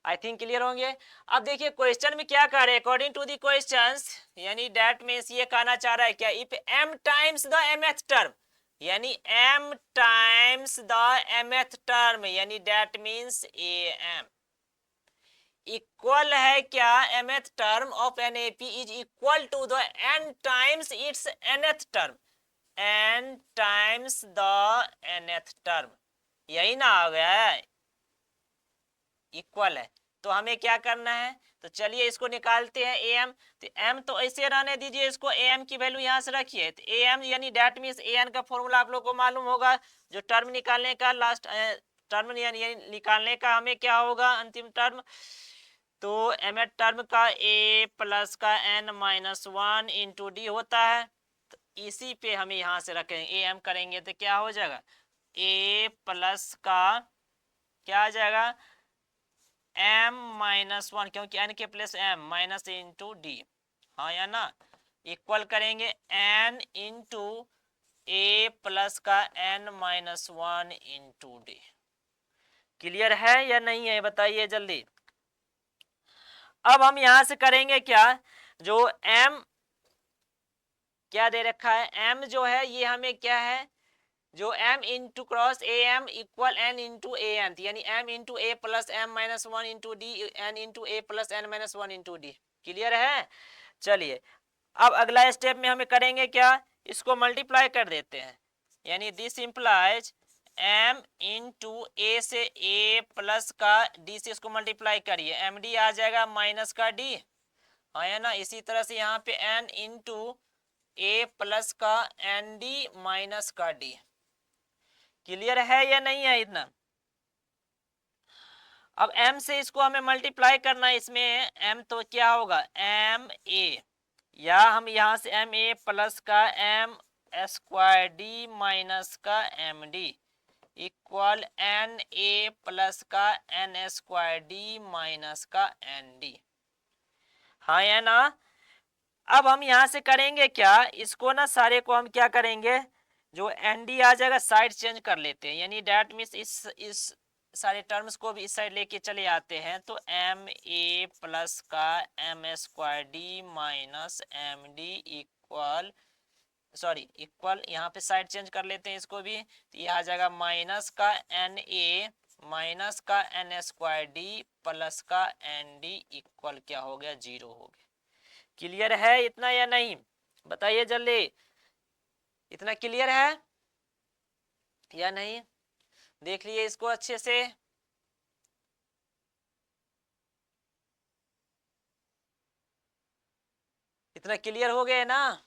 आई थिंक क्लियर होंगे। अब देखिए क्वेश्चन में क्या कर रहे हैं, अकॉर्डिंग टू दी क्वेश्चंस, यानी दैट मींस ये कहना चाह रहा है क्या, if m times the mth term, यानी m times the mth term, यानी दैट मींस am इक्वल है क्या, mth term of NAP is equal to the n times its nth term, n times the nth term, यही ना आ गया है, equal है। तो हमें क्या करना है, तो चलिए इसको निकालते हैं am, तो m तो ऐसे रहने दीजिए, इसको am की वैल्यू यहाँ से रखिए, तो am यानी डेट मीन्स an का फॉर्मूला आप लोग को मालूम होगा, जो टर्म निकालने का लास्ट टर्म यानी निकालने का हमें क्या होगा, अंतिम टर्म, तो mth टर्म का a प्लस का n माइनस 1 इंटू डी होता है, तो इसी पे हमें यहाँ से रखेंगे am करेंगे तो क्या हो जाएगा, a प्लस का क्या आ जाएगा m माइनस 1, क्योंकि n के plus m minus into D, हाँ या ना, इक्वल करेंगे n इंटू ए प्लस का n minus 1 into d. Clear है या नहीं है बताइए जल्दी। अब हम यहां से करेंगे क्या, जो m क्या दे रखा है, m जो है ये हमें क्या है, जो m into cross a m equal n into a n, यानी m into a plus m minus 1 into d, n into a plus n minus 1 into d. Clear है। चलिए अब अगला स्टेप में हमें करेंगे क्या, इसको मल्टीप्लाई कर देते हैं, यानी दिस इंप्लाइज m इंटू ए से a प्लस का d से इसको मल्टीप्लाई करिए, एम डी आ जाएगा माइनस का d, हाँ या ना। इसी तरह से यहाँ पे n इंटू ए प्लस का एन डी माइनस का d। क्लियर है या नहीं है इतना। अब m से इसको हमें मल्टीप्लाई करना है, इसमें m तो क्या होगा एम ए, या हम यहाँ से एम ए प्लस का एम स्क्वायर डी माइनस का m d equal n a plus का एन स्क्वायर डी माइनस का एन डी, हाँ या ना। अब हम यहाँ से करेंगे क्या, इसको ना सारे को हम क्या करेंगे, जो एन डी आ जाएगा साइड चेंज कर लेते हैं, यानी डैट मीन्स इस सारे टर्म्स को भी इस साइड लेके चले आते हैं, तो एम ए प्लस का m square d minus m d equal, sorry equal, यहाँ पे साइड चेंज कर लेते हैं इसको भी, तो ये आ जाएगा माइनस का एन ए माइनस का एन स्क्वायर डी प्लस का एन डी इक्वल क्या हो गया, 0 हो गया। क्लियर है इतना या नहीं बताइए जल्दी, इतना क्लियर है या नहीं, देख लिए इसको अच्छे से। इतना क्लियर हो गया ना।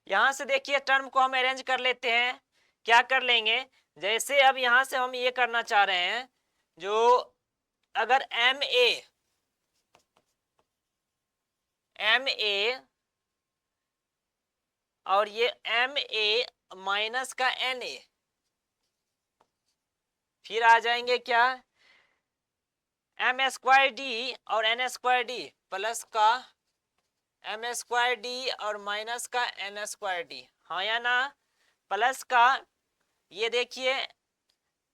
यहां से देखिए टर्म को हम अरेंज कर लेते हैं, क्या कर लेंगे, जैसे अब यहां से हम ये करना चाह रहे हैं, जो अगर एम ए और ये एम ए माइनस का एन ए, फिर आ जाएंगे क्या एम स्क्वायर डी और एन स्क्वायर डी प्लस का एम स्क्वायर डी और माइनस का एन स्क्वायर डी, हाँ या ना, प्लस का ये देखिए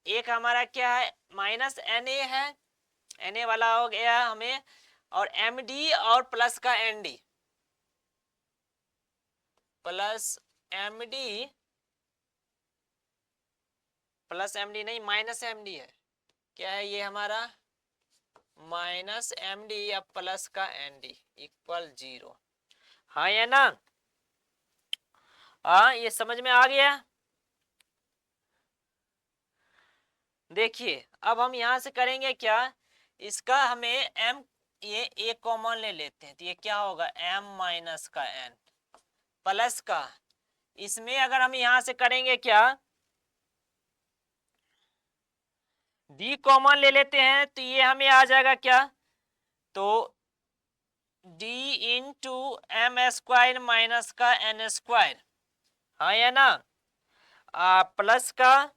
एक हमारा क्या है माइनस एन ए है, एन ए वाला हो गया हमें, और एम डी और प्लस का n d plus m d plus m d नहीं, माइनस एम डी है। क्या है ये हमारा? माइनस एम डी या प्लस का एन डी इक्वल 0। हाँ या ना? हाँ, ये समझ में आ गया। देखिए अब हम यहां से करेंगे क्या, इसका हमें m, ये एक कॉमन ले लेते हैं, तो ये क्या होगा m माइनस का n प्लस का, इसमें अगर हम यहां से करेंगे क्या, d कॉमन ले लेते हैं, तो ये हमें आ जाएगा क्या, तो d into m square minus का n स्क्वायर, हाँ या ना, प्लस का,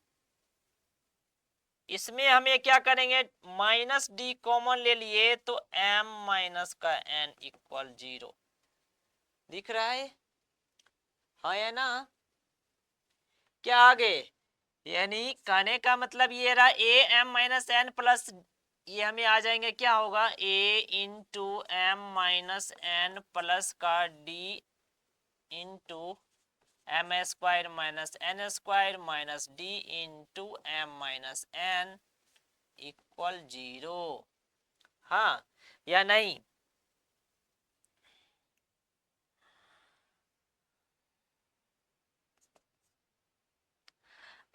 इसमें हमें क्या करेंगे, माइनस डी कॉमन ले लिए तो m माइनस का n इक्वल 0। दिख रहा है? हाँ या ना? क्या आगे, यानी कहने का मतलब ये रहा a m minus n plus, ये हमें आ जाएंगे क्या होगा a into m minus n plus का d into m square minus n square minus d into m minus n equal 0। हाँ या नहीं?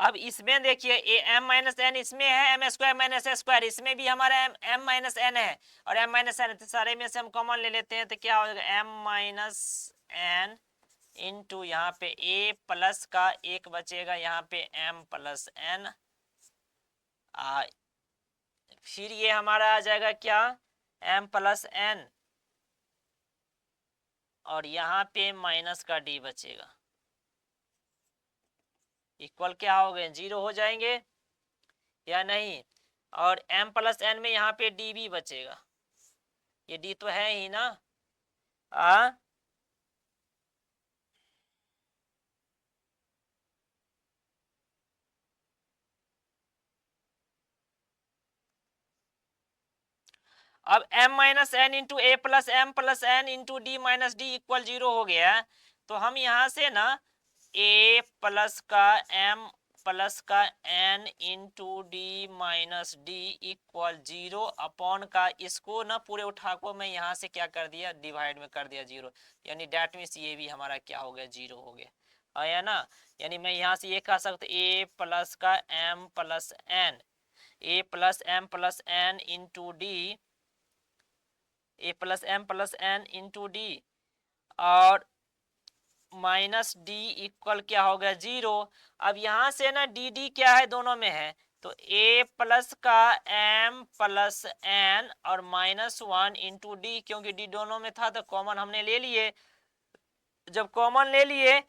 अब इसमें देखिए ए एम माइनस एन इसमें है, एम स्क्वायर माइनस ए स्क्वायर इसमें भी हमारा एम माइनस एन है, और एम माइनस एन सारे में से हम कॉमन ले लेते हैं, तो क्या हो जाएगा एम माइनस एन इंटू यहाँ पे ए प्लस का एक बचेगा यहाँ पे एम प्लस एन, फिर ये हमारा आ जाएगा क्या एम प्लस एन, और यहाँ पे माइनस का डी बचेगा, इक्वल क्या हो गए 0 हो जाएंगे या नहीं? और m प्लस एन में यहाँ पे डी भी बचेगा, ये डी तो है ही ना। अब m minus n into a plus m plus n into d minus d equal 0 हो गया, तो हम यहाँ से ना a प्लस का m प्लस का n into d minus d equal 0 upon का, इसको ना पूरे उठा को मैं यहाँ से क्या कर दिया डिवाइड में कर दिया 0, यानी डेट मीन्स ये भी हमारा क्या हो गया 0 हो गया, आया ना। यानी मैं यहाँ से ये कह सकता a प्लस का m plus n, a plus m plus n into d, a plus m plus n into d, और माइनस डी इक्वल क्या हो गया 0। अब यहां से ना डी डी क्या है दोनों में है, तो ए प्लस का एम प्लस एन और माइनस 1 इंटू डी, क्योंकि डी दोनों में था तो कॉमन हमने ले लिए, जब कॉमन ले लिए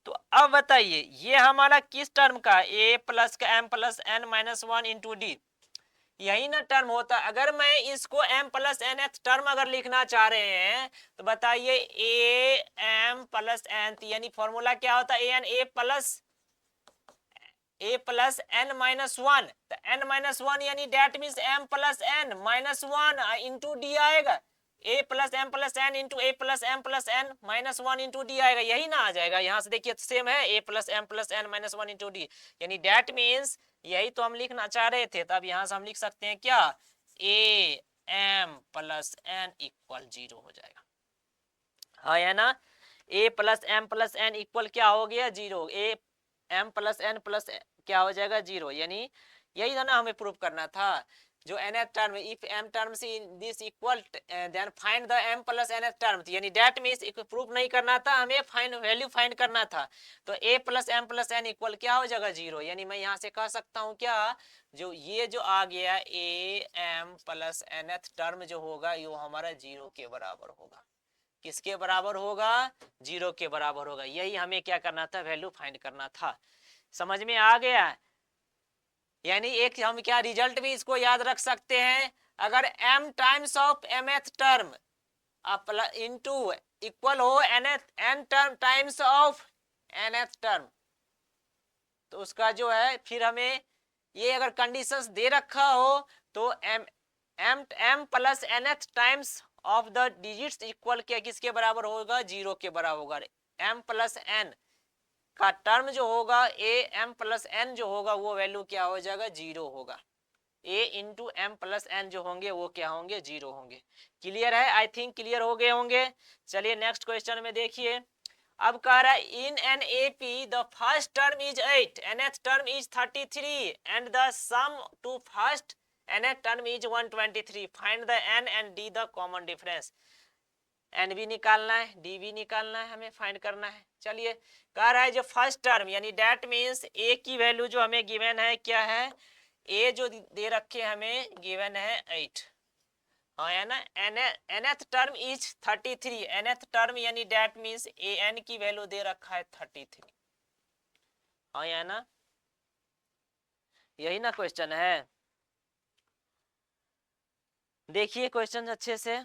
तो अब बताइए ये हमारा किस टर्म का, ए प्लस का m plus n minus 1 into d, यही ना टर्म होता। अगर मैं इसको m plus nth term अगर लिखना चाह रहे हैं तो बताइए ए एम प्लस एन, यानी फॉर्मूला क्या होता है ए प्लस एन माइनस 1, तो एन माइनस 1 यानी that means m plus n minus 1 into d आएगा, a plus m plus n into a plus m plus n minus 1 into d आएगा, यही ना आ जाएगा। यहाँ से देखिए सेम है a plus m plus n minus 1 into d, यानी डेट मीन्स यही तो हम लिखना चाह रहे थे, तब यहां से हम लिख सकते हैं क्या a m plus n equal 0 हो जाएगा, हाँ या ना। A plus m plus n equal क्या हो गया 0, a m plus n plus क्या हो जाएगा 0, यानी यही था ना हमें प्रूव करना था, जो nth term if m terms in this equal then find the m plus nth term, यानी दैट मींस प्रूफ नहीं करना था हमें, फाइंड वैल्यू फाइंड करना था, तो a plus m plus n equal क्या हो जाएगा 0, यानी मैं यहाँ से कह सकता हूँ क्या, जो ये जो आ गया a m plus nth term जो होगा ये हमारा 0 के बराबर होगा, किसके बराबर होगा 0 के बराबर होगा, यही हमें क्या करना था वैल्यू फाइंड करना था। समझ में आ गया? यानी एक हम क्या रिजल्ट भी इसको याद रख सकते हैं, अगर m times of mth term into equal हो n term times of nth term, तो उसका जो है फिर हमें ये अगर कंडीशंस दे रखा हो तो m plus nth times of the digits equal क्या किसके बराबर होगा 0 के बराबर होगा, m प्लस n का टर्म जो होगा ए एम प्लस एन जो होगा वो वैल्यू क्या हो जाएगा, 0 होगा। A into M plus N जो होंगे वो क्या होंगे, 0 होंगे। क्लियर है, आई थिंक क्लियर हो गए होंगे। चलिए नेक्स्ट क्वेश्चन में देखिए, अब कह रहा है in an AP the first term is 8, nth term is 33 and the sum to first nth term is 123, find the n and d the common difference. N भी निकालना है, डी भी निकालना है, हमें फाइंड करना है। चलिए कह रहा है जो फर्स्ट टर्म यानी डेट मीन्स ए की वैल्यू जो हमें गिवन है क्या है, ए जो दे रखे हमें गिवन है 8, हाँ है ना। nth term is 33, nth term यानी डेट मीन्स ए एन की वैल्यू दे रखा है 33, हाँ है ना, यही ना क्वेश्चन है। देखिए क्वेश्चन अच्छे से,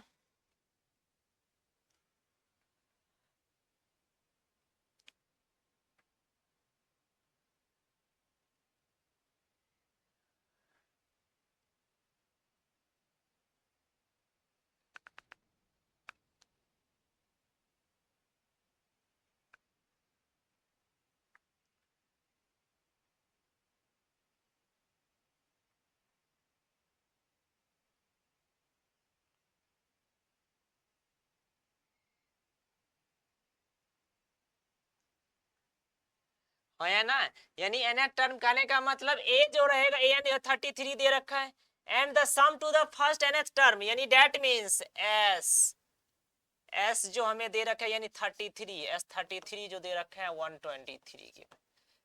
है ना, यानी nth टर्म कहने का मतलब a जो रहेगा a n 33 दे रखा है and the sum to the first nth term यानी डेट मीन्स s जो हमें दे रखा है यानी 33, s 33 जो दे रखा है 123 की।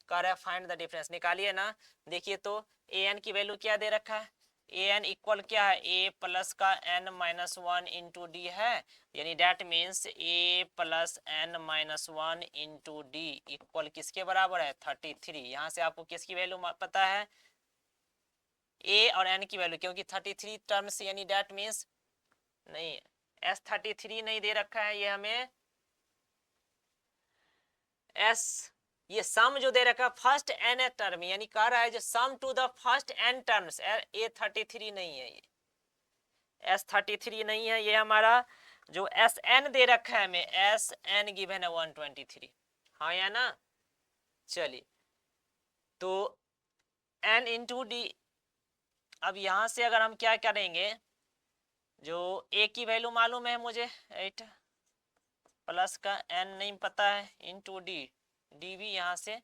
कह रहा है फाइंड द डिफरेंस, निकालिए ना। देखिए तो a n की वैल्यू क्या दे रखा है, ए एन इक्वल क्या है, ए प्लस का n minus one into d है, यानी that means a plus n minus one into d equal किसके बराबर है, 33। यहाँ से आपको किसकी वैल्यू पता है, ए और एन की वैल्यू, क्योंकि 33 टर्म्स यानी डेट मीन्स नहीं, एस 33 नहीं दे रखा है ये हमें, एस ये सम जो दे रखा है फर्स्ट एन टर्म यानी कह रहा है जो sum to the first n terms, a 33 नहीं है, ये एस 33 नहीं है, ये हमारा जो एस एन दे रखा है हमें, एस एन गिवन है 123, हाँ या ना। चलिए तो एन इंटू डी, अब यहां से अगर हम क्या करेंगे, जो ए की वैल्यू मालूम है मुझे 8 प्लस का एन नहीं पता है इंटू डी, डी भी यहाँ से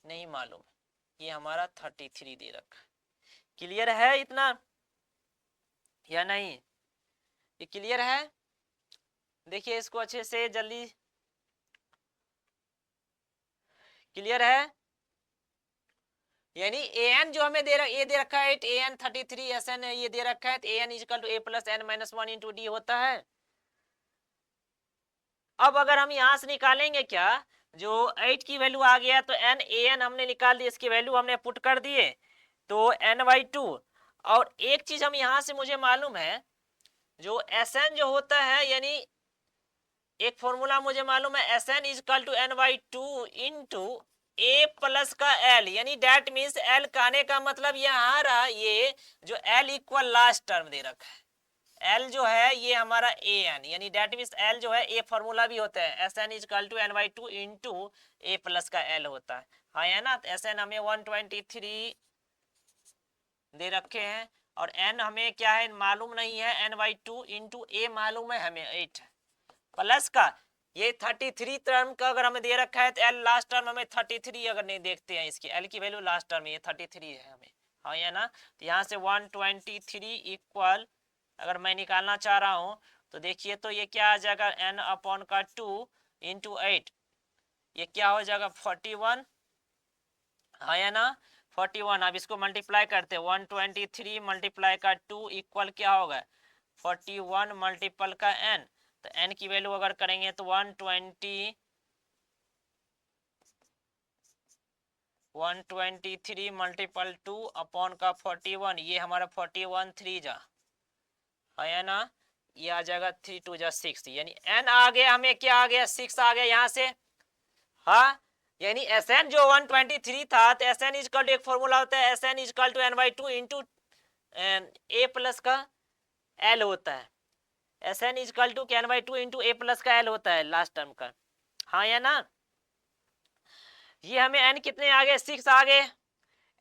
नहीं मालूम है, ये हमारा 33 दे रखा है। क्लियर है इतना या नहीं, ये क्लियर है। देखिए इसको अच्छे से जल्दी, क्लियर है, यानी ए एन जो हमें ए दे रखा है ए एन 33, एस एन ये दे रखा है, a n is equal to a plus n minus one into d होता है। अब अगर हम यहां से निकालेंगे क्या, जो 8 की वैल्यू आ गया तो एन ए एन हमने निकाल दी, इसकी वैल्यू हमने पुट कर दिए तो एन बाई टू। और एक चीज हम यहां से मुझे मालूम है, जो एस एन जो होता है यानी एक फॉर्मूला मुझे मालूम है, S n is equal to n by two into a plus का एल, यानी डेट मीन्स एल कहने का मतलब यहाँ रहा ये जो एल इक्वल लास्ट टर्म दे रखा है, एल जो है ये हमारा ए एन, यानी डेट मीन्स एल जो है ए फॉर्मूला भी होता है, S n is equal to n by two into a plus का एल होता है, हाँ है ना। एस एन हमें 123 दे रखे हैं और एन हमें क्या है मालूम नहीं है, एन बाई टू इंटू ए मालूम है हमें 8 प्लस का ये 33 टर्म का अगर हमें दे रखा है तो एल लास्ट टर्म हमें 33 अगर नहीं देखते हैं, इसकी एल की वैल्यू लास्ट टर्म ये 33 है हमें, हाँ या ना। तो यहाँ से 123 इक्वल अगर मैं निकालना चाह रहा हूँ तो देखिए तो ये क्या आ जाएगा, एन अपॉन का 2 इंटू 8, ये क्या हो जाएगा 41, हाँ या ना 41। अब इसको मल्टीप्लाई करते हैं, 123 मल्टीप्लाई का 2 इक्वल क्या होगा 41 मल्टीपल का एन, तो एन की वैल्यू अगर करेंगे तो 123 मल्टीपल 2 अपॉन का 41, ये हमारा 41 3 जा है ना, ये आ जाएगा 3 2 जा 6, यानी एन आ गया हमें क्या आ गया 6 आ गया यहाँ से, हाँ यानी एस एन जो 123 था तो एस एन इजकल टू एक फॉर्मूला होता है, S n is equal to n by two into a plus का एल होता है, S n is equal to n by two into a plus का एल होता है लास्ट टर्म का, हाँ या ना। ये हमें n कितने आ गए, 6 आ गए।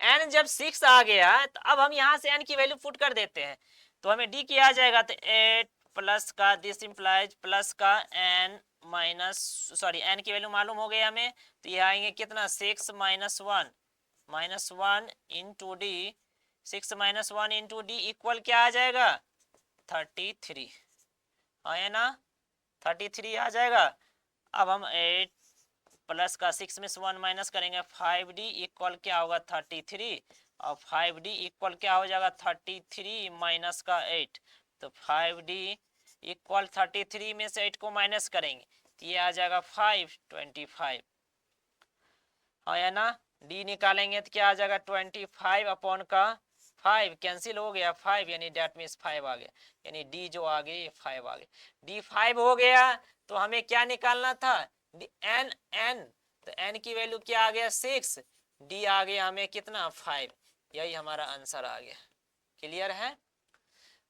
n जब 6 आ गया तो अब हम यहाँ से n की वैल्यू पुट कर देते हैं, तो हमें d क्या आ जाएगा, तो 8 प्लस का दिस इंप्लाइज प्लस का n माइनस सॉरी n की वैल्यू मालूम हो गई हमें, तो ये आएंगे कितना 6 minus one into D, 6 minus one into d equal क्या आ जाएगा 33, है ना 33 आ जाएगा। अब हम 8 प्लस का 6 में से 1 माइनस करेंगे 5d इक्वल क्या होगा 33, और 5d इक्वल क्या हो जाएगा 33 माइनस का 8, तो 5d इक्वल 33 में से 8 को माइनस करेंगे तो ये आ जाएगा 525, है ना। d निकालेंगे तो क्या आ जाएगा 25 अपॉन का 5 कैंसिल हो गया 5, यानी डेट मीन्स 5 आ गया, यानी d जो आ गई 5 आ गया। d 5 हो गया तो हमें क्या निकालना था n, तो n की वैल्यू क्या आ गया 6, d आ गया हमें कितना 5, यही हमारा आंसर आ गया। क्लियर है?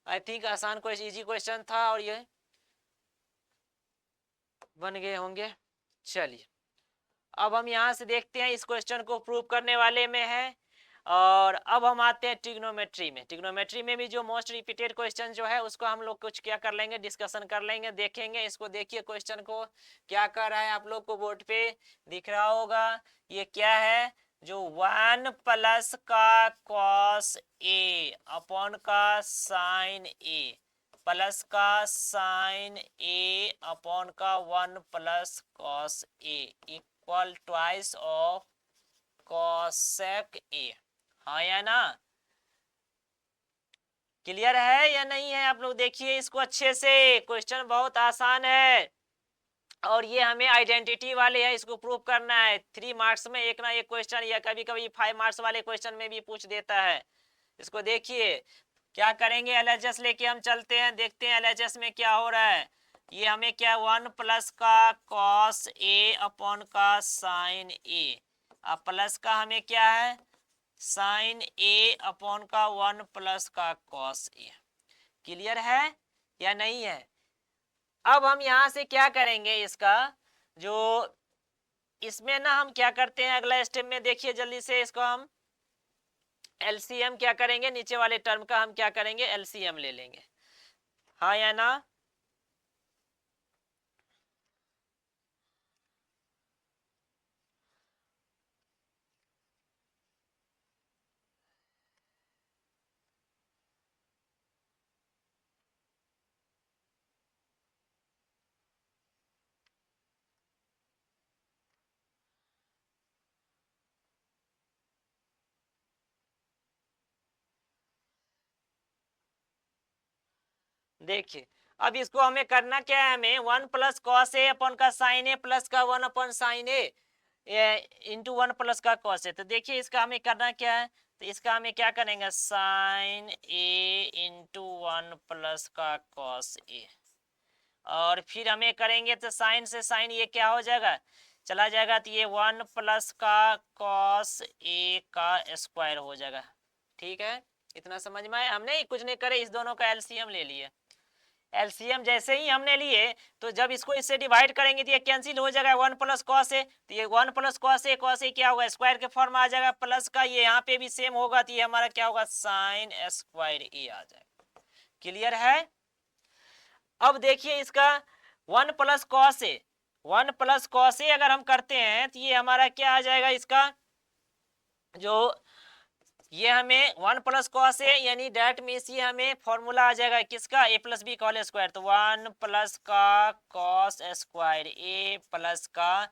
आई थिंक आसान कोई इजी क्वेश्चन था और ये बन गए होंगे। चलिए अब हम यहाँ से देखते हैं इस क्वेश्चन को प्रूव करने वाले में है, और अब हम आते हैं ट्रिग्नोमेट्री में। ट्रिग्नोमेट्री में भी जो मोस्ट रिपीटेड क्वेश्चन जो है उसको हम लोग कुछ क्या कर लेंगे, डिस्कशन कर लेंगे, देखेंगे। इसको देखिए क्वेश्चन को क्या कर रहा है, आप लोग को बोर्ड पे दिख रहा होगा। ये क्या है, जो 1 प्लस का कॉस ए अपॉन का साइन ए प्लस का साइन ए अपॉन का 1 plus cos A equal twice of cosec ए, हाँ या ना। क्लियर है या नहीं है? आप लोग देखिए इसको अच्छे से, क्वेश्चन बहुत आसान है और ये हमें आइडेंटिटी वाले है, इसको प्रूव करना है। 3 मार्क्स में एक ना एक क्वेश्चन या कभी कभी 5 मार्क्स वाले क्वेश्चन में भी पूछ देता है। इसको देखिए क्या करेंगे, एलएचएस लेके हम चलते हैं, देखते हैं एलएचएस में क्या हो रहा है। ये हमें क्या 1 प्लस का कॉस ए अपॉन का साइन ए, अब प्लस का हमें क्या है साइन ए अपॉन का 1 प्लस का कॉस ए। क्लियर है या नहीं है? अब हम यहां से क्या करेंगे, इसका जो इसमें ना हम क्या करते हैं अगला स्टेप में, देखिए जल्दी से इसको हम एलसीएम क्या करेंगे, नीचे वाले टर्म का हम क्या करेंगे एलसीएम ले लेंगे, हाँ या ना। देखिए अब इसको हमें करना क्या है, हमें 1 प्लस कॉस ए अपन का साइन ए प्लस का 1 अपन साइन ए इंटू 1 प्लस का कॉस ए। तो देखिए इसका हमें करना क्या है, तो इसका हमें क्या करेंगे साइन ए इंटू 1 प्लस का कॉस ए, और फिर हमें करेंगे तो साइन से साइन ये क्या हो जाएगा चला जाएगा, तो ये 1 प्लस का कॉस ए का स्क्वायर हो जाएगा। ठीक है, इतना समझ में आया? हमने कुछ नहीं करे, इस दोनों का एलसीएम ले लिए। एलसीएम जैसे ही हमने लिए तो जब इसको इससे डिवाइड करेंगे तो ये कैंसिल हो जाएगा 1 प्लस कॉस ए, तो ये 1 प्लस कॉस ए क्या होगा स्क्वायर के फॉर्म में आ जाएगा, प्लस का ये यहाँ पे भी सेम होगा, तो ये हमारा क्या होगा साइन स्क्वायर ए आ जाएगा। क्लियर है? अब देखिए इसका 1 plus cos A, 1 plus cos A अगर हम करते हैं तो ये हमारा क्या आ जाएगा, इसका जो ये हमें 1 प्लस कॉस ए यानी डेट मीन्स ये हमें फॉर्मूला आ जाएगा किसका ए प्लस बी कॉल स्क्वायर, तो 1 प्लस का कॉस स्क्वायर ए प्लस का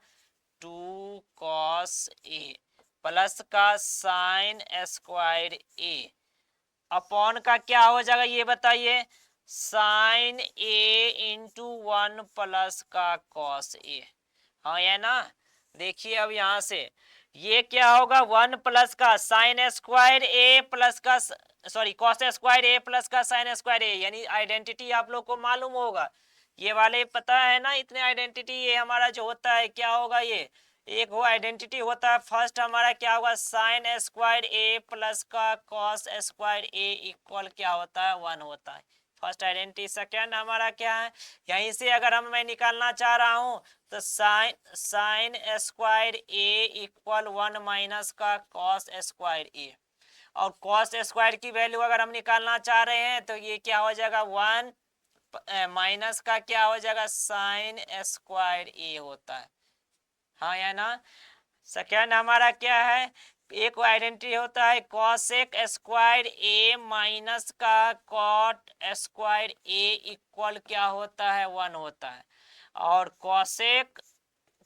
2 कॉस ए प्लस का साइन स्क्वायर ए अपॉन का क्या हो जाएगा ये बताइए साइन ए इंटू 1 प्लस का कॉस ए, हाँ या ना। देखिए अब यहां से ये क्या होगा 1 प्लस का साइन स्क्वायर ए प्लस का सॉरी कॉस स्क्वायर ए प्लस का साइन स्क्वायर ए, यानी आइडेंटिटी आप लोग को मालूम होगा ये वाले पता है ना, इतने आइडेंटिटी ये हमारा जो होता है क्या होगा, ये एक वो आइडेंटिटी होता है। फर्स्ट हमारा क्या होगा साइन स्क्वायर ए प्लस का कॉस स्क्वायर ए इक्वल क्या होता है 1 होता है। First identity. सेकेंड हमारा क्या है, यहीं से अगर मैं निकालना चाह रहा हूं तो साइन स्क्वायर ए इक्वल 1 माइनस का कॉस स्क्वायर ए, और कॉस स्क्वायर की वैल्यू अगर हम निकालना चाह रहे हैं तो ये क्या हो जाएगा, 1 माइनस का क्या हो जाएगा, साइन स्क्वायर ए होता है। हाँ या ना। सेकेंड हमारा क्या है, एक आइडेंटिटी होता है कॉसेक स्क्वायर ए माइनस का कॉट स्क्वायर ए इक्वल क्या होता है, 1 होता है। और कॉसेक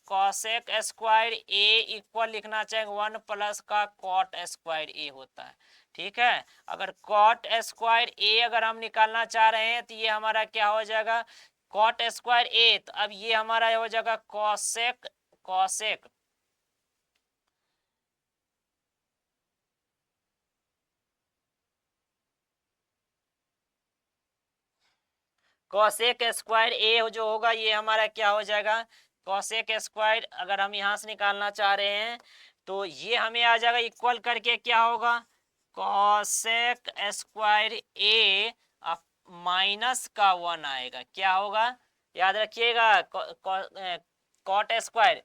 कॉसेक स्क्वायर ए इक्वल लिखना चाहिए 1 प्लस का कॉट स्क्वायर ए होता है। ठीक है, अगर कॉट स्क्वायर ए अगर हम निकालना चाह रहे हैं तो ये हमारा क्या हो जाएगा, कॉट स्क्वायर ए, तो अब ये हमारा हो जाएगा कॉसेक कॉसेक कॉसेक स्क्वायर ए जो होगा ये हमारा क्या हो जाएगा, कॉसेक स्क्वायर अगर हम यहाँ से निकालना चाह रहे हैं तो ये हमें आ जाएगा इक्वल करके क्या होगा, कॉसेक स्क्वायर ए माइनस का 1 आएगा, क्या होगा, याद रखिएगा, cot square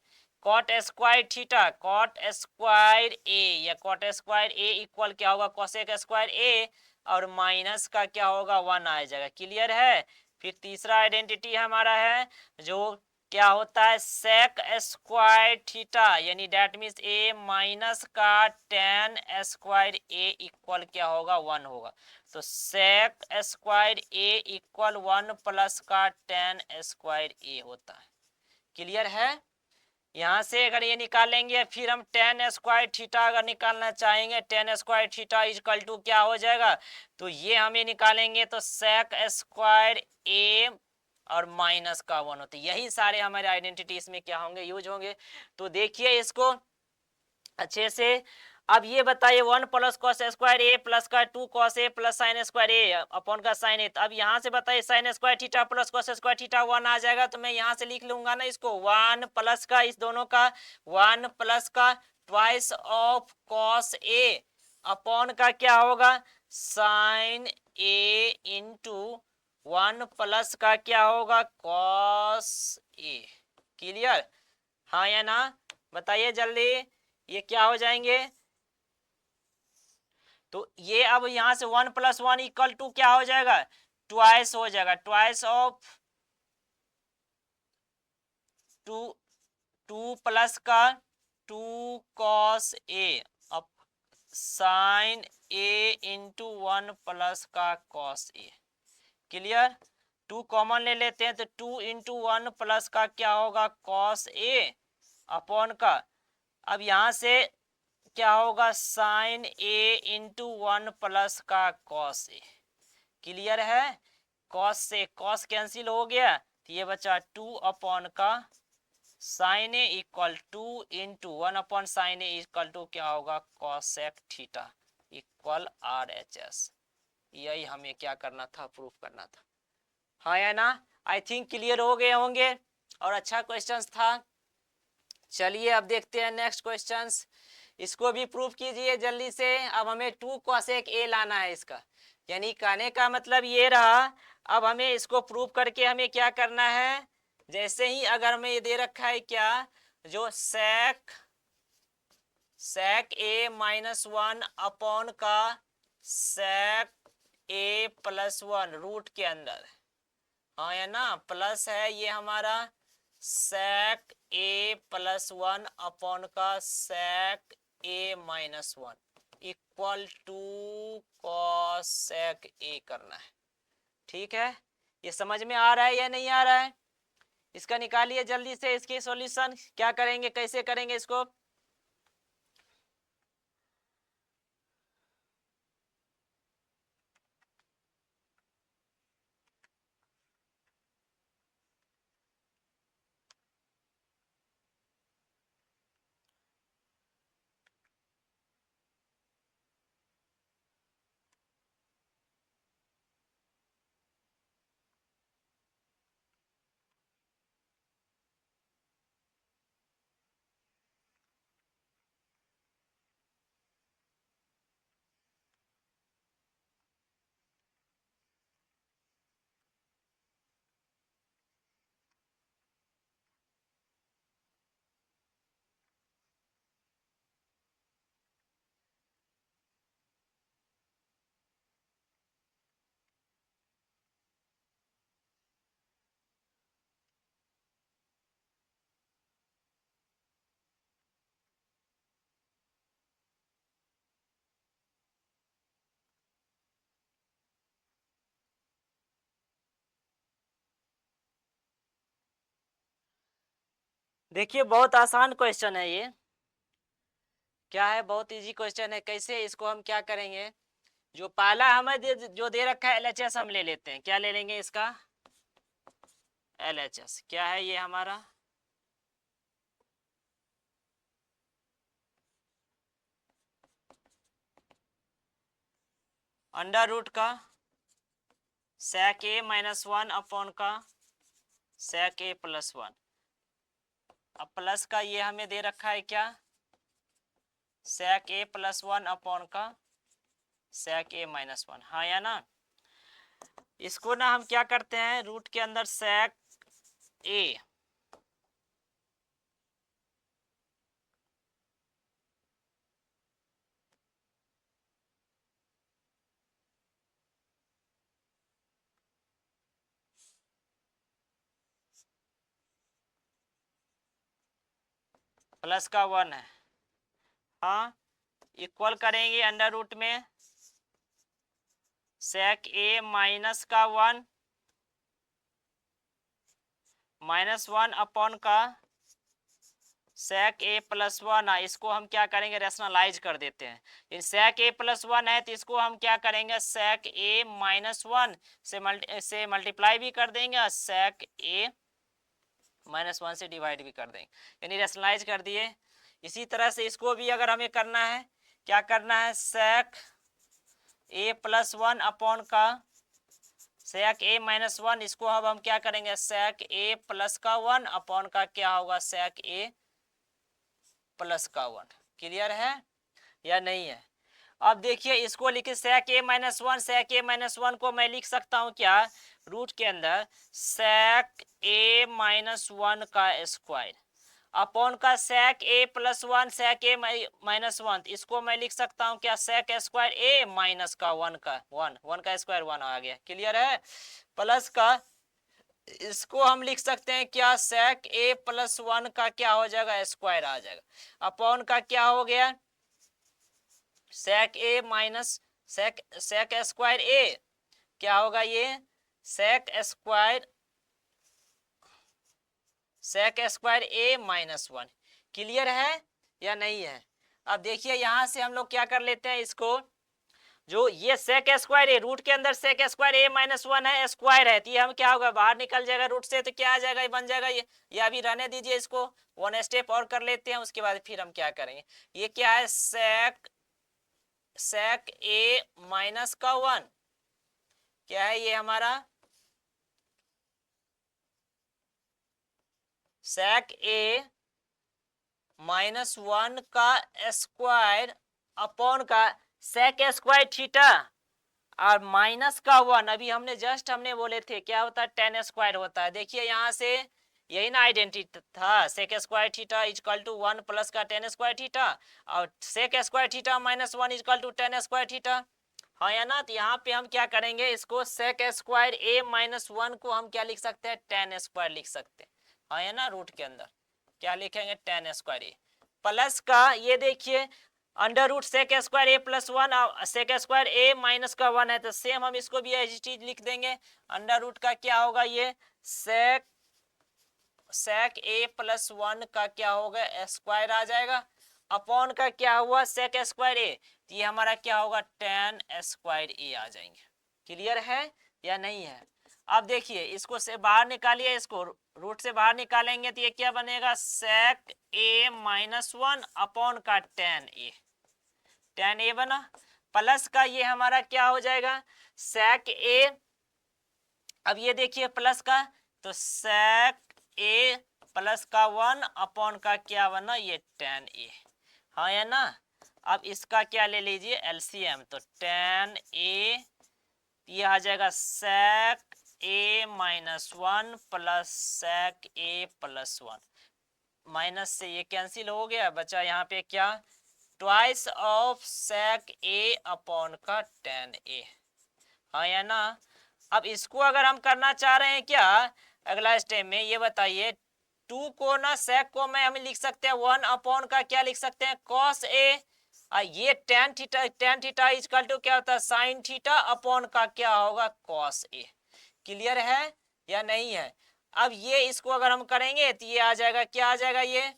theta, cot square a या कॉट स्क्वायर ए इक्वल क्या होगा, कॉसेक स्क्वायर ए, और माइनस का क्या होगा, 1 आ जाएगा। क्लियर है। फिर तीसरा आइडेंटिटी हमारा है जो क्या होता है, सेक स्क्वायर थीटा, यानी डेट मीन्स ए माइनस का टेन स्क्वायर ए इक्वल क्या होगा, 1 होगा। तो सेक स्क्वायर ए इक्वल 1 प्लस का टेन स्क्वायर ए होता है। क्लियर है। यहाँ से अगर ये निकालेंगे फिर हम टेन स्क्वायर थीटा अगर निकालना चाहेंगे, tan square theta equal to क्या हो जाएगा, तो ये हमें निकालेंगे तो सेक स्क्वायर ए और माइनस का 1 होता है। यही सारे हमारे आइडेंटिटी इसमें क्या होंगे, यूज होंगे। तो देखिए इसको अच्छे से। अब ये बताइए 1 प्लस कॉस स्क्वायर ए प्लस का 2 कॉस ए प्लस साइन स्क्वायर ए अपॉन का साइन ए। अब यहाँ से बताइए sign square theta plus cos square theta 1 आ जाएगा, तो मैं यहाँ से लिख लूंगा ना इसको 1 प्लस का इस दोनों का 1 प्लस का twice of cos A upon का क्या होगा, साइन ए इंटू 1 प्लस का क्या होगा, कॉस ए। क्लियर। हाँ या ना, बताइए जल्दी, ये क्या हो जाएंगे। तो ये अब यहां से 1 प्लस 1 इक्वल टू क्या हो जाएगा, ट्वाइस हो जाएगा, ट्वाइस ऑफ 2, 2 प्लस का 2 कॉस ए अब साइन ए इंटू 1 प्लस का कॉस ए। क्लियर। 2 कॉमन ले लेते हैं तो 2 इंटू 1 प्लस का क्या होगा, कॉस ए अपॉन का, अब यहां से क्या होगा, साइन ए इंटू 1 प्लस का कॉस ए। क्लियर है। कॉस से कॉस कैंसिल हो गया तो ये बचा 2 अपॉन का sine a equal 2 into 1 upon sine a equal to क्या होगा, cosec theta equal R H S. यही हमें क्या करना था, प्रूफ करना था। हाँ या ना। आई थिंक क्लियर हो गए होंगे और अच्छा क्वेश्चन था। चलिए अब देखते हैं नेक्स्ट क्वेश्चंस। इसको भी प्रूफ कीजिए जल्दी से। अब हमें 2 कॉसेक ए लाना है इसका, यानी कहने का मतलब ये रहा, अब हमें इसको प्रूफ करके हमें क्या करना है, जैसे ही अगर हमें ये दे रखा है क्या, जो सेक ए माइनस 1 अपॉन का सेक ए प्लस 1 रूट के अंदर, हाँ या ना, प्लस है ये हमारा सेक ए प्लस 1 अपॉन का sec a minus 1 equal to cosec a करना है। ठीक है, ये समझ में आ रहा है या नहीं आ रहा है। इसका निकालिए जल्दी से, इसकी सॉल्यूशन क्या करेंगे, कैसे करेंगे इसको। देखिए बहुत आसान क्वेश्चन है ये, क्या है, बहुत इजी क्वेश्चन है। कैसे इसको हम क्या करेंगे, जो पहला हमें जो दे रखा है LHS हम ले लेते हैं। क्या ले लेंगे इसका, LHS क्या है ये हमारा, अंडर रूट का sec a minus one upon का sec a प्लस वन। अब प्लस का ये हमें दे रखा है क्या, sec a plus one upon का sec a माइनस वन। हाँ या ना, इसको ना हम क्या करते हैं, रूट के अंदर sec a प्लस का वन है, हाँ, इक्वल करेंगे अंडर रूट में sec a माइनस का वन माइनस वन अपॉन का sec a प्लस वन है। इसको हम क्या करेंगे, रेशनलाइज कर देते हैं। इन sec a प्लस वन है तो इसको हम क्या करेंगे, sec a माइनस वन से मल्टीप्लाई भी कर देंगे और sec a माइनस वन से डिवाइड भी कर देंगे, यानी रेशनलाइज कर दिए। इसी तरह से इसको भी अगर हमें करना है, क्या करना है, sec a plus one upon का sec a माइनस वन, इसको अब हम क्या करेंगे, sec a प्लस का वन अपॉन का क्या होगा, sec a प्लस का वन। क्लियर है या नहीं है। अब देखिए इसको लिखे sec a minus one, sec a minus one को मैं लिख सकता हूं क्या, रूट के अंदर sec a माइनस वन का स्क्वायर अपॉन का sec a plus one, sec a minus one, इसको मैं लिख सकता हूं क्या, sec स्क्वायर a माइनस का वन का वन, वन का स्क्वायर वन आ गया। क्लियर है, प्लस का इसको हम लिख सकते हैं क्या, sec a प्लस वन का क्या हो जाएगा, स्क्वायर आ जाएगा, अपॉन का क्या हो गया, sec a minus sec square a क्या होगा, ये sec square a minus one. Clear है या नहीं है। अब देखिए यहां से हम लोग क्या कर लेते हैं, इसको जो ये sec स्क्वायर a, रूट के अंदर sec square a minus one है, स्क्वायर है, तो ये हम क्या होगा, बाहर निकल जाएगा रूट से, तो क्या आ जाएगा, ये बन जाएगा ये अभी रहने दीजिए, इसको वन स्टेप और कर लेते हैं, उसके बाद फिर हम क्या करेंगे। ये क्या है, sec a माइनस का वन, क्या है ये हमारा sec a माइनस वन का स्क्वायर अपॉन का sec स्क्वायर थीटा और माइनस का वन, अभी हमने बोले थे क्या होता है, टेन स्क्वायर होता है। देखिए यहाँ से यही ना आइडेंटिटी था, sec square theta is equal to one plus का टेन स्क्वायर थीटा और sec square theta minus one is equal to tan square theta. हाँ या ना, तो यहाँ पे हम क्या करेंगे, इसको सेक स्क्वायर ए माइनस वन को हम क्या लिख सकते हैं, टेन स्क्वायर लिख सकते हैं। हाँ या ना, रूट के अंदर क्या लिखेंगे, टेन स्क्वायर ए प्लस का ये देखिए अंडर रूट सेक स्क्वायर ए प्लस वन, सेक स्क्वायर ए माइनस का वन है, तो सेम हम इसको भी एज इट इज लिख देंगे। अंडर रूट का क्या होगा, ये सेक ए प्लस वन का क्या होगा, स्क्वायर आ जाएगा, अपॉन का क्या हुआ, सेक स्क्वायर ए, तो ये हमारा क्या होगा, टेन स्क्वायर ए आ जाएंगे। क्लियर है या नहीं है। अब देखिए इसको से बाहर निकालिए, इसको रूट से बाहर निकालेंगे तो ये क्या बनेगा, सेक ए माइनस वन अपॉन का टेन ए बना, प्लस का ये हमारा क्या हो जाएगा, सेक ए, अब ये देखिए प्लस का, तो सेक ए प्लस का वन अपॉन का क्या बना, ये टेन ए। हाँ या ना। अब इसका क्या ले लीजिए एलसीएम, तो टेन ए, ये आ जाएगा sec a minus one plus sec a plus one, minus से ये कैंसिल हो गया, बचा यहाँ पे क्या, twice of sec a upon का टेन ए। हाँ या ना। अब इसको अगर हम करना चाह रहे हैं क्या, अगला स्टेप में ये बताइए, टू को ना सेक को मैं हम लिख सकते हैं वन अपॉन का क्या लिख सकते हैं, कॉस ए, ये टेन थीटा इजकल टू क्या होता है, साइन थीटा अपॉन का क्या होगा, कॉस ए। क्लियर है या नहीं है। अब ये इसको अगर हम करेंगे तो ये आ जाएगा, क्या आ जाएगा, ये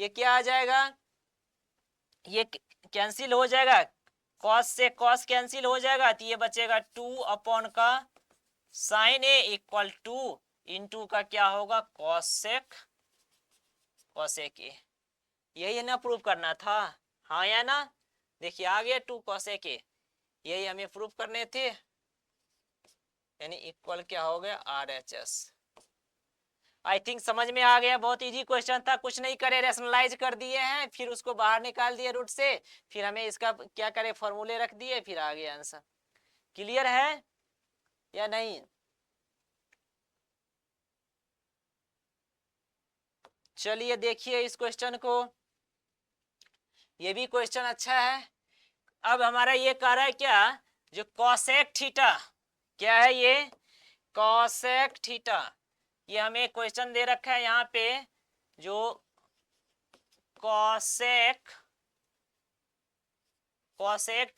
क्या आ जाएगा, ये कैंसिल हो जाएगा, कॉस से कॉस कैंसिल हो जाएगा, तो ये बचेगा 2 अपॉन का sine a equal two into का क्या होगा कॉसेक ए। यही ना प्रूव करना था, हाँ या ना। देखिए आ गया 2 कॉसेक ए, यही हमें प्रूव करने थे, यानी इक्वल क्या हो गया RHS। आई थिंक समझ में आ गया, बहुत इजी क्वेश्चन था, कुछ नहीं करे, रेशनलाइज कर दिए हैं, फिर उसको बाहर निकाल दिए रूट से, फिर हमें इसका क्या करे फॉर्मूले रख दिए, फिर आ गया आंसर। क्लियर है या नहीं? चलिए देखिए इस क्वेश्चन को, ये भी क्वेश्चन अच्छा है। अब हमारा ये कह रहा है क्या, जो कॉसेक थीटा, क्या है ये कॉसेक थीटा, ये हमें क्वेश्चन दे रखा है यहाँ पे, जो कॉसेक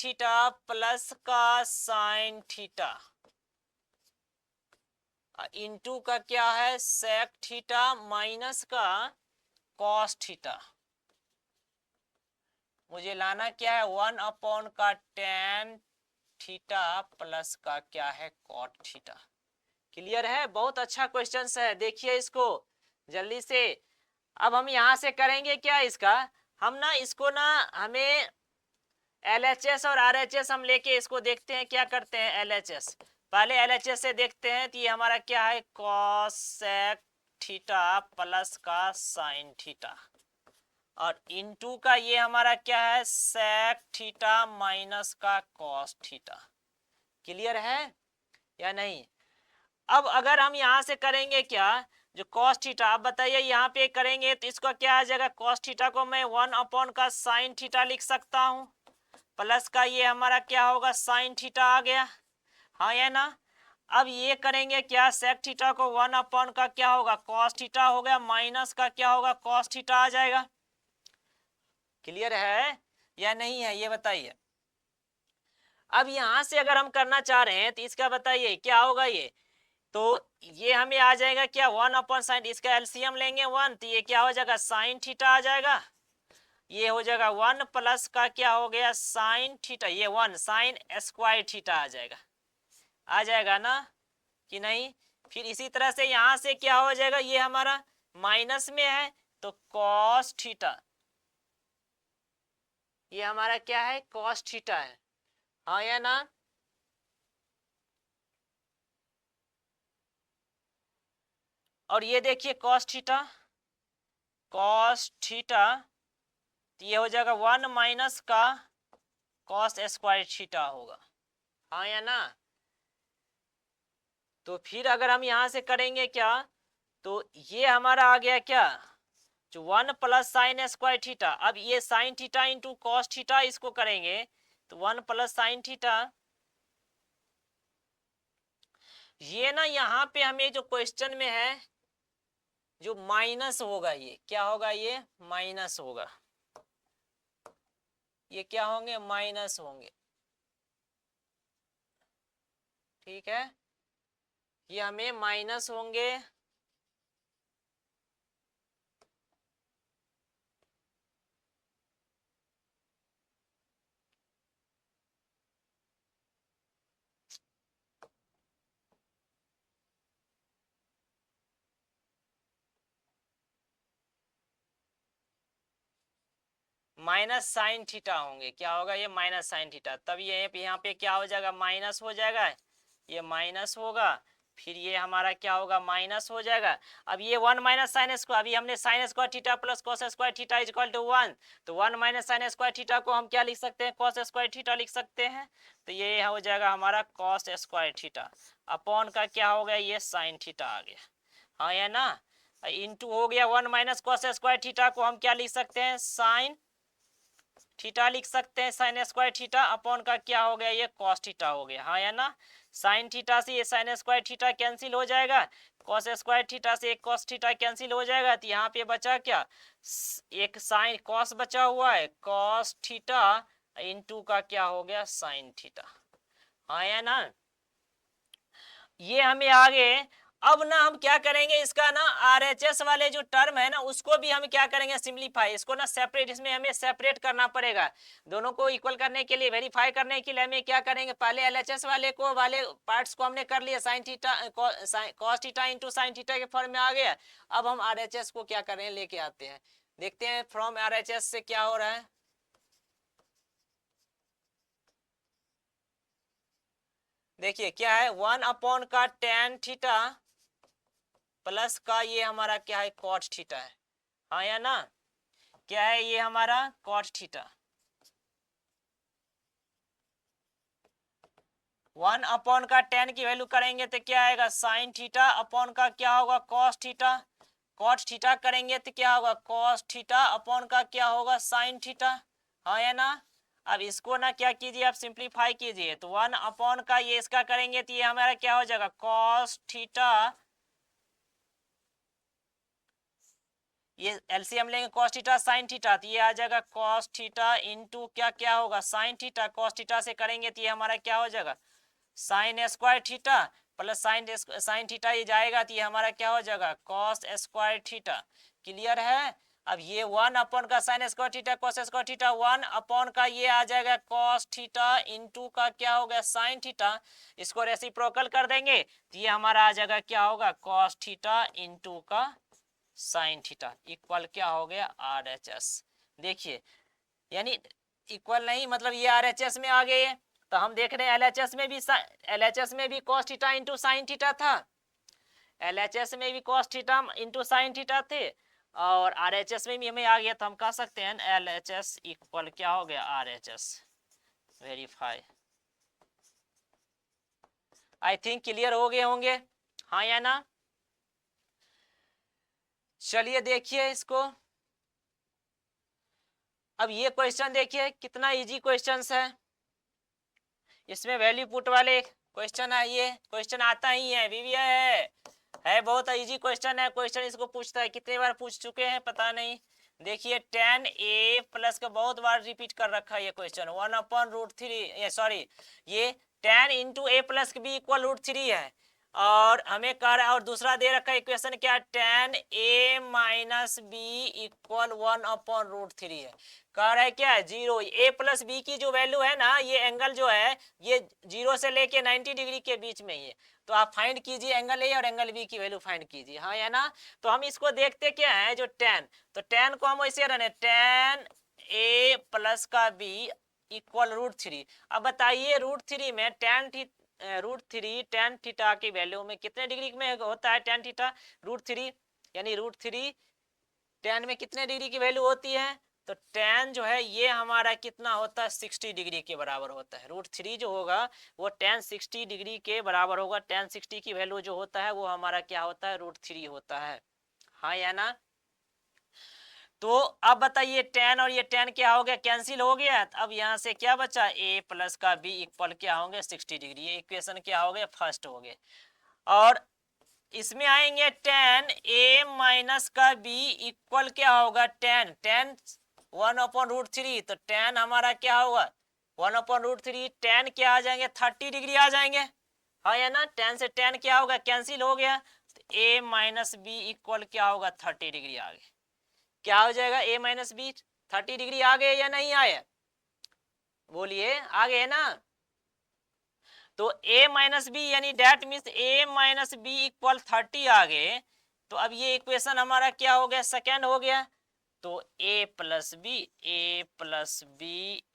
थीटा प्लस का साइन थीटा इनटू का क्या है सेक थीटा माइनस का कॉस थीटा, मुझे लाना क्या है 1 अपॉन का टेन थीटा प्लस का क्या है कॉट थीटा। क्लियर है, बहुत अच्छा क्वेश्चन है, देखिए इसको जल्दी से। अब हम यहां से करेंगे क्या, इसका हम ना इसको ना हमें LHS और RHS हम लेके इसको देखते हैं, क्या करते हैं LHS, पहले LHS से देखते हैं, तो ये हमारा क्या है कॉसेक थीटा प्लस का साइन थीटा, और इनटू का ये हमारा क्या है सेक थीटा माइनस का कॉस थीटा। क्लियर है या नहीं? अब अगर हम यहां से करेंगे क्या, जो कॉस थीटा, आप बताइए यहाँ पे करेंगे तो इसका क्या आ जाएगा, कॉस थीटा को मैं 1 अपॉन का साइन थीटा लिख सकता हूँ, प्लस का ये हमारा क्या होगा साइन थीटा आ गया, हाँ या ना। अब ये करेंगे क्या, सेक थीटा को 1 अपॉन का क्या होगा कॉस थीटा हो गया, माइनस का क्या होगा कॉस थीटा आ जाएगा। क्लियर है या नहीं है ये बताइए। अब यहां से अगर हम करना चाह रहे हैं तो इसका बताइए क्या होगा, ये तो ये हमें आ जाएगा क्या 1 अपॉन साइन, इसका एलसीएम लेंगे 1, तो ये क्या हो जाएगा साइन थीटा आ जाएगा, ये हो जाएगा 1 प्लस का क्या हो गया साइन थीटा, ये 1 साइन स्क्वायर थीटा आ जाएगा ना कि नहीं। फिर इसी तरह से यहां से क्या हो जाएगा, ये हमारा माइनस में है तो कॉस थीटा, ये हमारा क्या है कॉस थीटा है, हाँ या ना। और ये देखिए कॉस थीटा तो ये हो जाएगा 1 माइनस का कॉस स्क्वायर थीटा होगा, हाँ या ना। तो फिर अगर हम यहां से करेंगे क्या, तो ये हमारा आ गया क्या, जो 1 प्लस साइन स्क्वायर थीटा, अब ये sine theta into cos theta इसको करेंगे तो 1 प्लस साइन थीटा, ये ना यहाँ पे हमें जो क्वेश्चन में है जो माइनस होगा, ये क्या होगा, ये माइनस होगा, ये क्या होंगे माइनस होंगे, ठीक है, ये हमें माइनस होंगे। माइनस साइन थीटा होंगे, क्या होगा ये माइनस साइन थीटा, तब ये यहाँ पे क्या हो जाएगा माइनस हो जाएगा, ये माइनस होगा, फिर ये हमारा क्या होगा माइनस हो जाएगा। अब ये 1 माइनस साइन स्क्वायर, अभी हमने sine square theta plus cos square theta is equal to 1, तो 1 माइनस साइन स्क्वायर थीटा को हम क्या लिख सकते हैं कॉस स्क्वायर थीटा लिख सकते हैं, तो ये हो जाएगा हमारा कॉस स्क्वायर थीटा अपॉन का क्या हो गया ये साइन थीटा आ गया, हाँ या ना। इंटू हो गया 1 माइनस कॉस स्क्वायर थीटा को हम क्या लिख सकते हैं साइन थीटा लिख सकते हैं, साइन स्क्वायर थीटा अपॉन का क्या हो गया ये कॉस थीटा हो गया, हाँ या ना। साइन थीटा से ये साइन स्क्वायर थीटा कैंसिल हो जाएगा, कॉस स्क्वायर थीटा से एक कॉस थीटा कैंसिल हो जाएगा, तो यहाँ पे बचा क्या एक साइन कॉस बचा हुआ है कॉस थीटा इनटू का क्या हो गया साइन थीटा, हाँ या ना। ये हमें आगे अब ना हम क्या करेंगे, इसका ना RHS वाले जो टर्म है ना उसको भी हम क्या करेंगे, सिंप्लीफाई, इसको ना सेपरेट, इसमें हमें सेपरेट करना पड़ेगा। दोनों को इक्वल करने के लिए, वेरीफाई करने के लिए हमें क्या करेंगे, पहले LHS वाले पार्ट्स को हमने कर लिया, sine theta cos theta into sine theta के फॉर्म में आ गया। अब हम RHS को क्या करें, लेके आते हैं, देखते हैं फ्रॉम RHS से क्या हो रहा है। देखिए क्या है, 1 का tan थीटा प्लस का ये हमारा क्या है, कॉट थीटा है, हाँ या ना, क्या है ये हमारा कॉट थीटा। 1 का tan की वैल्यू करेंगे तो क्या आएगा, साइन थीटा अपॉन का क्या होगा, कॉस थीटा। कॉट थीटा करेंगे तो क्या होगा, कॉस थीटा अपॉन का क्या होगा, साइन थीटा, हाँ या ना। अब इसको ना क्या कीजिए, आप सिंप्लीफाई कीजिए, तो 1 का ये इसका करेंगे तो ये हमारा क्या हो जाएगा, कॉस थीटा, ये एलसीएम लेंगे कॉस थीटा साइन थीटा, तो ये आ जाएगा कॉस थीटा इंटू क्या क्या होगा, साइन थीटा। कॉस थीटा से करेंगे तो ये हमारा क्या हो जाएगा, sign square theta plus sine theta, ये जाएगा तो ये हमारा क्या हो जाएगा, कॉस स्क्वायर थीटा। क्लियर है। अब ये 1 का sign square theta cos square theta, 1 का ये आ जाएगा कॉस थीटा इंटू का क्या हो गया, साइन थीटा। इसको रेसिप्रोकल कर देंगे तो ये हमारा आ जाएगा क्या होगा, कॉस थीटा इंटू का साइन थीटा इक्वल क्या हो गया, RHS। देखिए यानी इक्वल नहीं, मतलब ये RHS में आ गए। तो हम देख रहे हैं LHS में भी cos theta into sine theta था, LHS में भी cos theta into sine theta थे, और RHS में भी हमें आ गया, तो हम कह सकते हैं LHS इक्वल क्या हो गया, RHS। Verify, I think clear हो गए होंगे, हाँ या ना। चलिए देखिए इसको, अब ये क्वेश्चन देखिए कितना इजी क्वेश्चन है, इसमें वैल्यू पुट वाले क्वेश्चन है, ये क्वेश्चन आता ही है बीबीए है बहुत इजी क्वेश्चन है। क्वेश्चन इसको पूछता है, कितने बार पूछ चुके हैं पता नहीं। देखिए tan a प्लस का बहुत बार रिपीट कर रखा है ये क्वेश्चन, 1/√3, सॉरी ये tan into a plus b equal √3 है, और हमें कह रहा है, और दूसरा दे रखा है इक्वेशन क्या, tan a minus b equal 1/√3 है। कह रहा है क्या, जीरो, ए प्लस बी की जो वैल्यू है ना, ये एंगल जो है ये 0 से लेके 90 डिग्री के बीच में ही है। तो आप फाइंड कीजिए एंगल ए और एंगल बी की वैल्यू फाइंड कीजिए, हाँ या ना। तो हम इसको देखते क्या है, जो tan, तो tan को हम वैसे रहने, tan a प्लस का b इक्वल √3। अब बताइए √3 में √3 tan थीटा की वैल्यू में कितने डिग्री में होता है, tan थीटा √3, यानी √3 tan में कितने डिग्री की वैल्यू होती है, तो tan जो है ये हमारा कितना होता है, 60 डिग्री के बराबर होता है। √3 जो होगा वो tan 60 डिग्री के बराबर होगा। tan 60 की वैल्यू जो होता है वो हमारा क्या होता है, √3 होता है, हाँ या ना। तो अब बताइए tan और ये tan क्या हो गया, कैंसिल हो गया। अब यहाँ से क्या बचा, a प्लस का b इक्वल क्या होंगे, 60 डिग्री। ये इक्वेशन क्या हो गया, फर्स्ट हो गए। और इसमें आएंगे tan a माइनस का b इक्वल क्या होगा, tan 1/√3, तो tan हमारा क्या होगा 1/√3, tan क्या आ जाएंगे, 30 डिग्री आ जाएंगे, हाँ या ना। tan से tan क्या होगा, कैंसिल हो गया, तो a माइनस बी इक्वल क्या होगा, 30 डिग्री आ गए। क्या हो जाएगा, a माइनस बी 30 डिग्री आ गए या नहीं आए, बोलिए आ गए ना। तो a माइनस बी यानी that means a minus b equal 30 आ गए। तो अब ये इक्वेशन हमारा क्या हो गया, सेकेंड हो गया। तो a plus b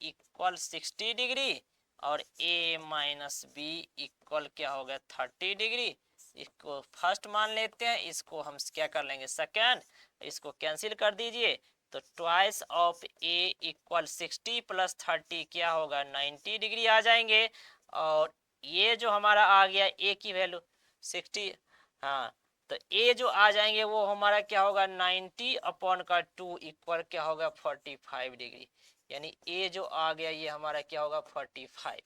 equal 60 degree और a माइनस बी इक्वल क्या हो गया, 30 डिग्री। इसको फर्स्ट मान लेते हैं, इसको हम क्या कर लेंगे, सेकेंड, इसको कैंसिल कर दीजिए। तो twice of a equal 60 plus 30 क्या होगा, 90 डिग्री आ जाएंगे। और ये जो हमारा आ गया a की वैल्यू 60, हाँ, तो a जो आ जाएंगे वो हमारा क्या होगा, 90/2 इक्वल क्या होगा, 45 डिग्री। यानी a जो आ गया ये हमारा क्या होगा, 45।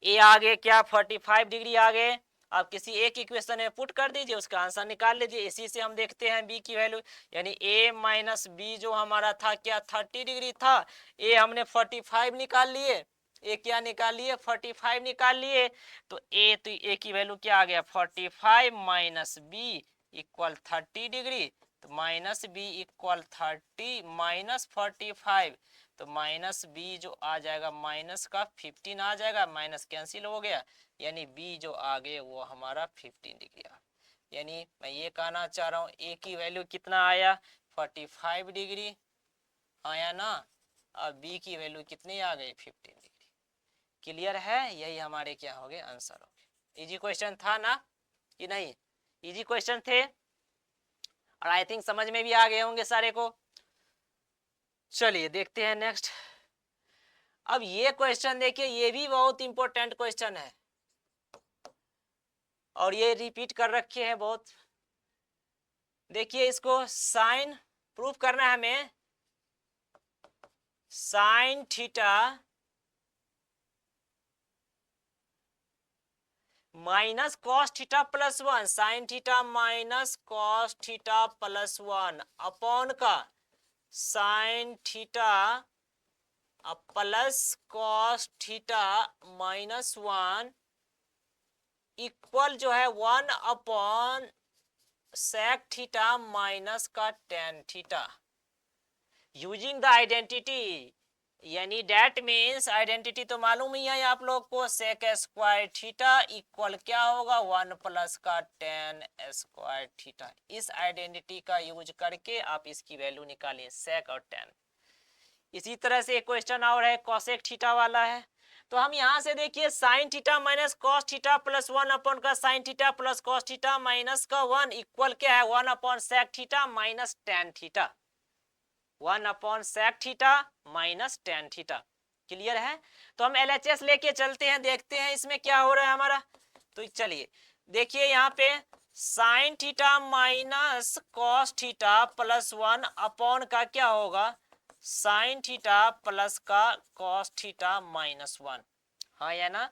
a आ गए क्या, 45 डिग्री आ गए। आप किसी एक इक्वेशन में पुट कर दीजिए, उसका आंसर निकाल लीजिए। इसी से हम देखते हैं b की वैल्यू, यानी a माइनस बी जो हमारा था क्या, 30 डिग्री था, a हमने 45 निकाल लिए। ए क्या निकाल लिए 45 निकाल लिए, तो ए की वैल्यू क्या आ गया 45 माइनस बी इक्वल 30 डिग्री, तो माइनस बी इक्वल 30 माइनस 45, तो माइनस बी जो आ जाएगा माइनस का 15 आ जाएगा, माइनस कैंसिल हो गया, यानी बी जो आ गए वो हमारा 15 डिग्री आ। यानी मैं ये कहना चाह रहा हूँ ए की वैल्यू कितना आया 45 डिग्री आया ना, और बी की वैल्यू कितनी आ गई 15 डिग्री। क्लियर है, यही हमारे क्या हो गए आंसर हो गए। इजी क्वेश्चन था ना कि नहीं, इजी क्वेश्चन थे और आई थिंक समझ में भी आ गए होंगे सारे को। चलिए देखते हैं नेक्स्ट। अब ये क्वेश्चन देखिए, ये भी बहुत इंपॉर्टेंट क्वेश्चन है और ये रिपीट कर रखे हैं बहुत। देखिए इसको साइन प्रूफ करना है हमें, sine theta minus cos theta plus 1, sine theta minus cos theta plus 1 upon का sine theta plus cos theta minus 1 equal जो है 1 अपॉन सेक थीटा माइनस का tan theta using the identity, यानी that means identity तो मालूम ही है आप लोग को, सेक स्क्वायर थीटा इक्वल क्या होगा 1 प्लस का टेन स्क्वायर थीटा। इस आइडेंटिटी का यूज करके आप इसकी वैल्यू निकालिए सेक और टेन। इसी तरह से एक क्वेश्चन और है कॉसेक थीटा वाला है, तो हम यहां से देखिए sine theta minus cos theta plus 1 upon का sine theta plus cos theta minus का 1 इक्वल क्या है 1 upon sec theta minus tan theta, 1 upon sec theta minus tan theta. Clear है, तो हम LHS लेके चलते हैं, देखते हैं इसमें क्या हो रहा है हमारा। तो चलिए देखिए यहाँ पे sign theta minus cos theta plus 1 upon का क्या होगा साइन थीटा प्लस का कॉस थीटा माइनस 1, हाँ या ना।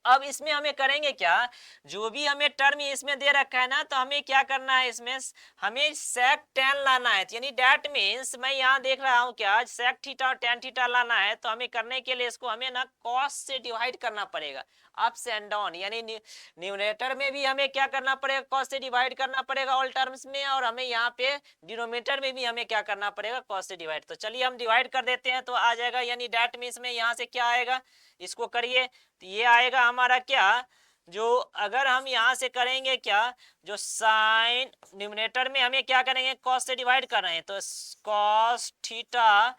अब इसमें हमें करेंगे क्या, जो भी हमें टर्म इसमें दे रखा है ना, तो हमें क्या करना है इसमें हमें सेक टेन लाना है, यानी डेट मीन्स मैं यहाँ देख रहा हूँ क्या सेक थीटा और टेन थीटा लाना है, तो हमें करने के लिए इसको हमें ना कॉस से डिवाइड करना पड़ेगा अप्स एंड डाउन, यानी न्यूमरेटर में भी हमें क्या करना पड़ेगा कॉस से डिवाइड करना पड़ेगा ऑल टर्म्स में, और हमें यहाँ पे डिनोमिनेटर में भी हमें क्या करना पड़ेगा कॉस से डिवाइड। तो चलिए हम डिवाइड कर देते हैं तो आ जाएगा, यानी डेट मीन्स में यहाँ से क्या आएगा इसको करिए, तो ये आएगा हमारा क्या, जो अगर हम यहां से करेंगे क्या जो साइन न्यूमरेटर में हमें क्या करेंगे कॉस से डिवाइड कर रहे हैं, तो कॉस थीटा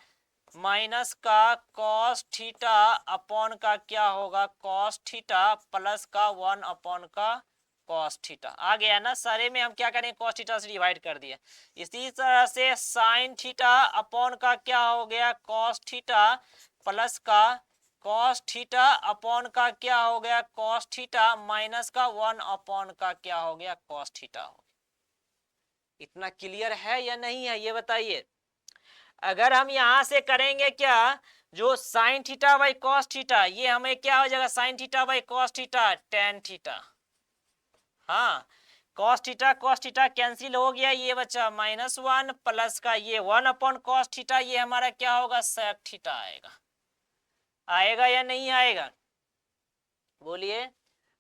माइनस का कॉस थीटा अपॉन का क्या होगा कॉस थीटा प्लस का 1 अपॉन का कॉस थीटा आ गया ना, सारे में हम क्या करें कॉस थीटा से डिवाइड कर दिया। इसी तरह से साइन थीटा अपॉन का क्या हो गया कॉस थीटा प्लस का कॉस थीटा अपॉन का क्या हो गया कॉस थीटा माइनस का 1 अपॉन का क्या हो गया कॉस थीटा हो गया। इतना क्लियर है या नहीं है ये बताइए। अगर हम यहां से करेंगे क्या जो sine theta by cos theta, ये हमें क्या हो जाएगा sine theta by cos theta tan theta, हाँ कॉस थीटा कैंसिल हो गया, ये बचा माइनस 1 प्लस का ये 1 अपॉन कॉस थीटा, ये हमारा क्या होगा सेक थीटा आएगा, आएगा या नहीं आएगा बोलिए,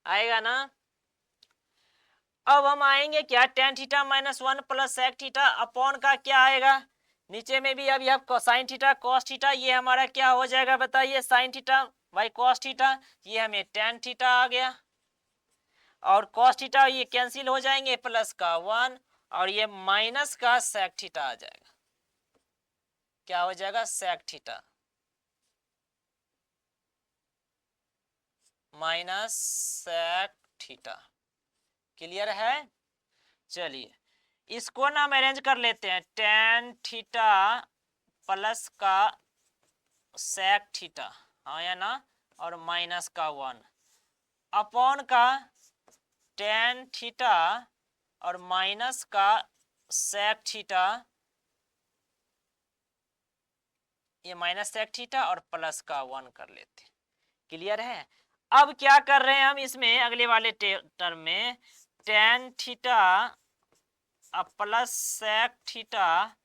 आएगा ना। अब हम आएंगे क्या tan theta minus 1 plus sec theta upon का क्या आएगा, नीचे में भी अब यह साइन थीटा कॉस थीटा, ये हमारा क्या हो जाएगा बताइए sine theta by cos theta, ये हमें टेन थीटा आ गया, और कॉस थीटा ये कैंसिल हो जाएंगे प्लस का 1, और ये माइनस का सेक थीटा आ जाएगा, क्या हो जाएगा sec theta minus sec theta. Clear है, चलिए इसको ना हम अरेंज कर लेते हैं टेन थीटा प्लस का सेक थीटा, हाँ या ना, और माइनस का 1 अपॉन का टेन थीटा और माइनस का सेक थीटा, ये माइनस सेक थीटा और प्लस का 1 कर लेते हैं। क्लियर है, अब क्या कर रहे हैं हम इसमें अगले वाले टर्म में tan theta plus sec theta,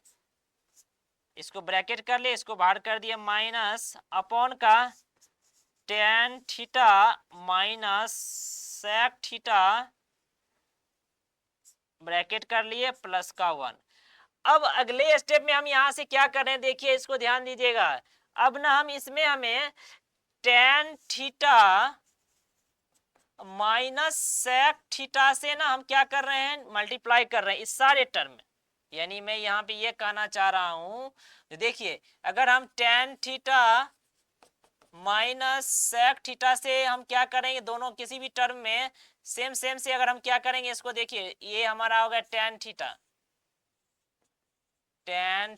इसको ब्रैकेट कर ले इसको बाहर कर दिया माइनस अपॉन का tan theta minus sec theta bracket कर लिए प्लस का 1। अब अगले स्टेप में हम यहां से क्या कर रहे हैं, देखिए इसको ध्यान दीजिएगा। अब ना हम इसमें हमें tan theta minus sec theta से ना हम क्या कर रहे हैं, मल्टीप्लाई कर रहे हैं इस सारे टर्म में। यानी मैं यहाँ पे ये कहना चाह रहा हूं, देखिए अगर हम tan theta minus sec theta से हम क्या करेंगे, दोनों किसी भी टर्म में सेम सेम से अगर हम क्या करेंगे इसको, देखिए ये हमारा होगा tan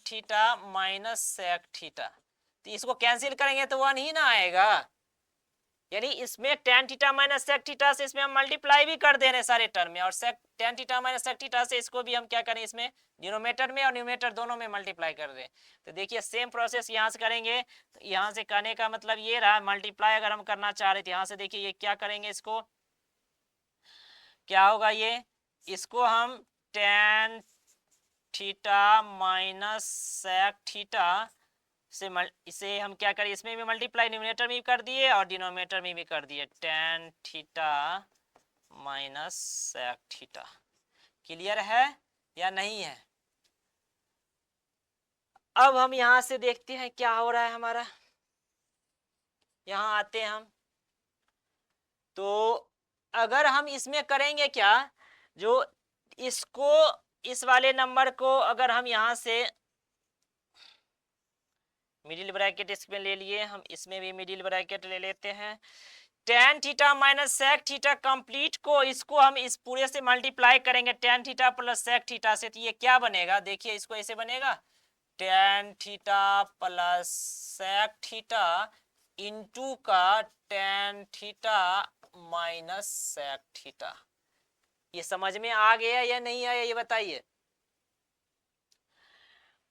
theta minus sec theta, तो इसको कैंसिल करेंगे तो 1 ही ना आएगा। यानी इसमें tan theta minus sec theta से इसमें हम मल्टीप्लाई भी कर दे रहे हैं सारे टर्म में, और sec tan theta minus sec theta से इसको भी हम क्या करें, इसमें डिनोमिनेटर में और न्यूमरेटर दोनों में मल्टीप्लाई कर दें। तो देखिए सेम प्रोसेस यहाँ से करेंगे। तो यहाँ से करने का मतलब ये रहा, मल्टीप्लाई अगर हम करना चाह रहे थे यहाँ से, देखिए ये क्या करेंगे, इसको क्या होगा, ये इसको हम tan theta minus sec theta से इसे हम क्या करें, इसमें भी मल्टीप्लाई न्यूमरेटर में भी कर दिए और डिनोमिनेटर में भी कर दिए, tan theta minus sec theta. Clear है या नहीं है? अब हम यहां से देखते हैं क्या हो रहा है हमारा। यहां आते हैं हम, तो अगर हम इसमें करेंगे क्या, जो इसको इस वाले नंबर को अगर हम यहां से मिडिल ब्रैकेट इसमें ले लिए, हम इसमें भी मिडिल ब्रैकेट ले लेते हैं। Tan theta minus sec theta complete को इसको हम इस पूरे से मल्टीप्लाई करेंगे tan theta plus sec theta से, तो ये क्या बनेगा, देखिए इसको ऐसे बनेगा, tan theta plus sec theta into का tan theta minus sec theta. ये समझ में आ गया या नहीं आया, ये बताइए।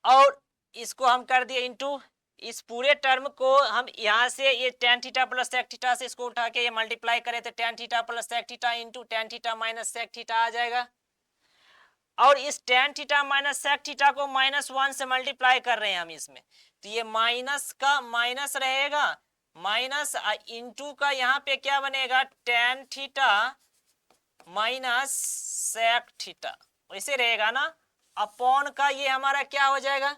और इसको हम कर दिए इंटू, इस पूरे टर्म को हम यहां से ये tan theta plus sec theta से इसको उठा के ये मल्टीप्लाई करें तो tan theta plus sec theta into tan theta minus sec theta आ जाएगा। और इस tan theta minus sec theta को -1 से मल्टीप्लाई कर रहे हैं हम इसमें, तो ये माइनस का माइनस रहेगा, माइनस इंटू का यहाँ पे क्या बनेगा, tan theta minus sec theta वैसे रहेगा ना, अपॉन का ये हमारा क्या हो जाएगा,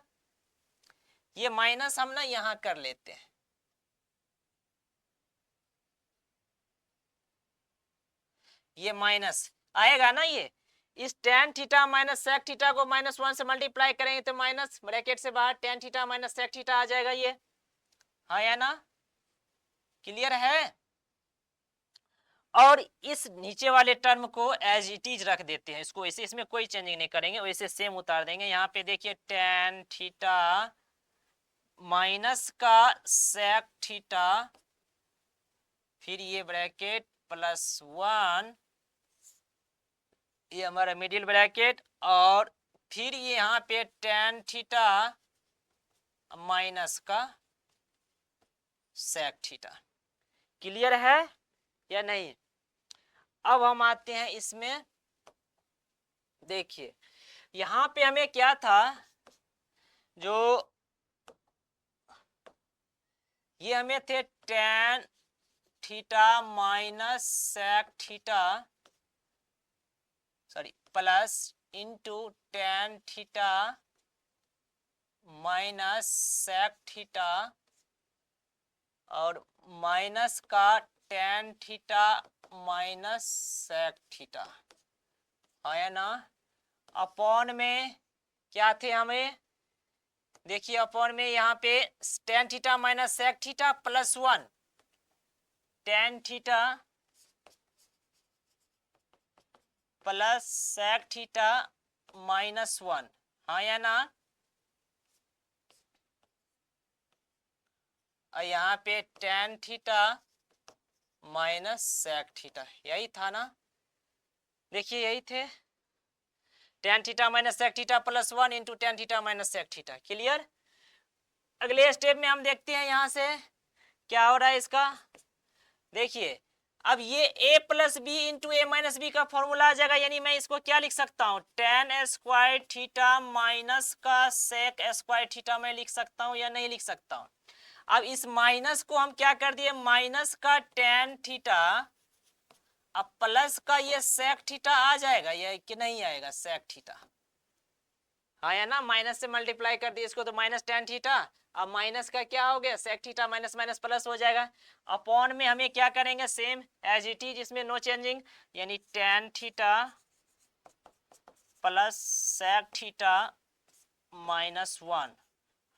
ये माइनस हम ना यहां कर लेते हैं, ये माइनस आएगा ना, ये इस tan theta minus sec theta को -1 से मल्टीप्लाई करेंगे तो माइनस ब्रैकेट से बाहर tan theta minus sec theta आ जाएगा ये, हाँ या ना, क्लियर है। और इस नीचे वाले टर्म को एज इट इज रख देते हैं, इसको ऐसे, इसमें कोई चेंजिंग नहीं करेंगे, वैसे सेम उतार देंगे। यहाँ पे देखिए टेन थीटा माइनस का सेक थीटा, फिर ये ब्रैकेट +1, ये हमारा मिडिल ब्रैकेट, और फिर ये यहाँ पे टेन थीटा माइनस का सेक थीटा। क्लियर है या नहीं? अब हम आते हैं इसमें, देखिए यहाँ पे हमें क्या था, जो ये हमें थे tan theta minus sec theta, sorry plus into tan theta minus sec theta, और माइनस का tan theta minus sec theta, है ना। अपॉन में क्या थे हमें, देखिए अपॉन में यहाँ पे tan theta minus sec theta +1, tan theta plus sec theta -1, हाँ या ना। और यहाँ पे tan theta minus sec theta, यही था ना, देखिए यही थे, tan theta minus sec theta +1 into tan theta minus sec theta. Clear. अगले स्टेप में हम देखते हैं यहाँ से क्या हो रहा है इसका, देखिए अब ये a plus b into a minus b का फॉर्मूला आ जाएगा, यानी मैं इसको क्या लिख सकता हूँ, टेन स्क्वायर थीटा माइनस का सेक स्क्वायर थीटा मैं लिख सकता हूँ या नहीं लिख सकता हूँ। अब इस माइनस को हम क्या कर दिए, माइनस का टेन थीटा, अब प्लस का ये सेक थीटा आ जाएगा ये कि नहीं आएगा, सेक थीटा आया ना, माइनस से मल्टीप्लाई कर दिए इसको तो माइनस टेन थीटा, अब माइनस का क्या हो गया, sec theta, minus minus plus हो जाएगा। अपॉन में हमें क्या करेंगे, सेम एज इट इज, इसमें नो चेंजिंग, यानी tan theta plus sec theta minus one,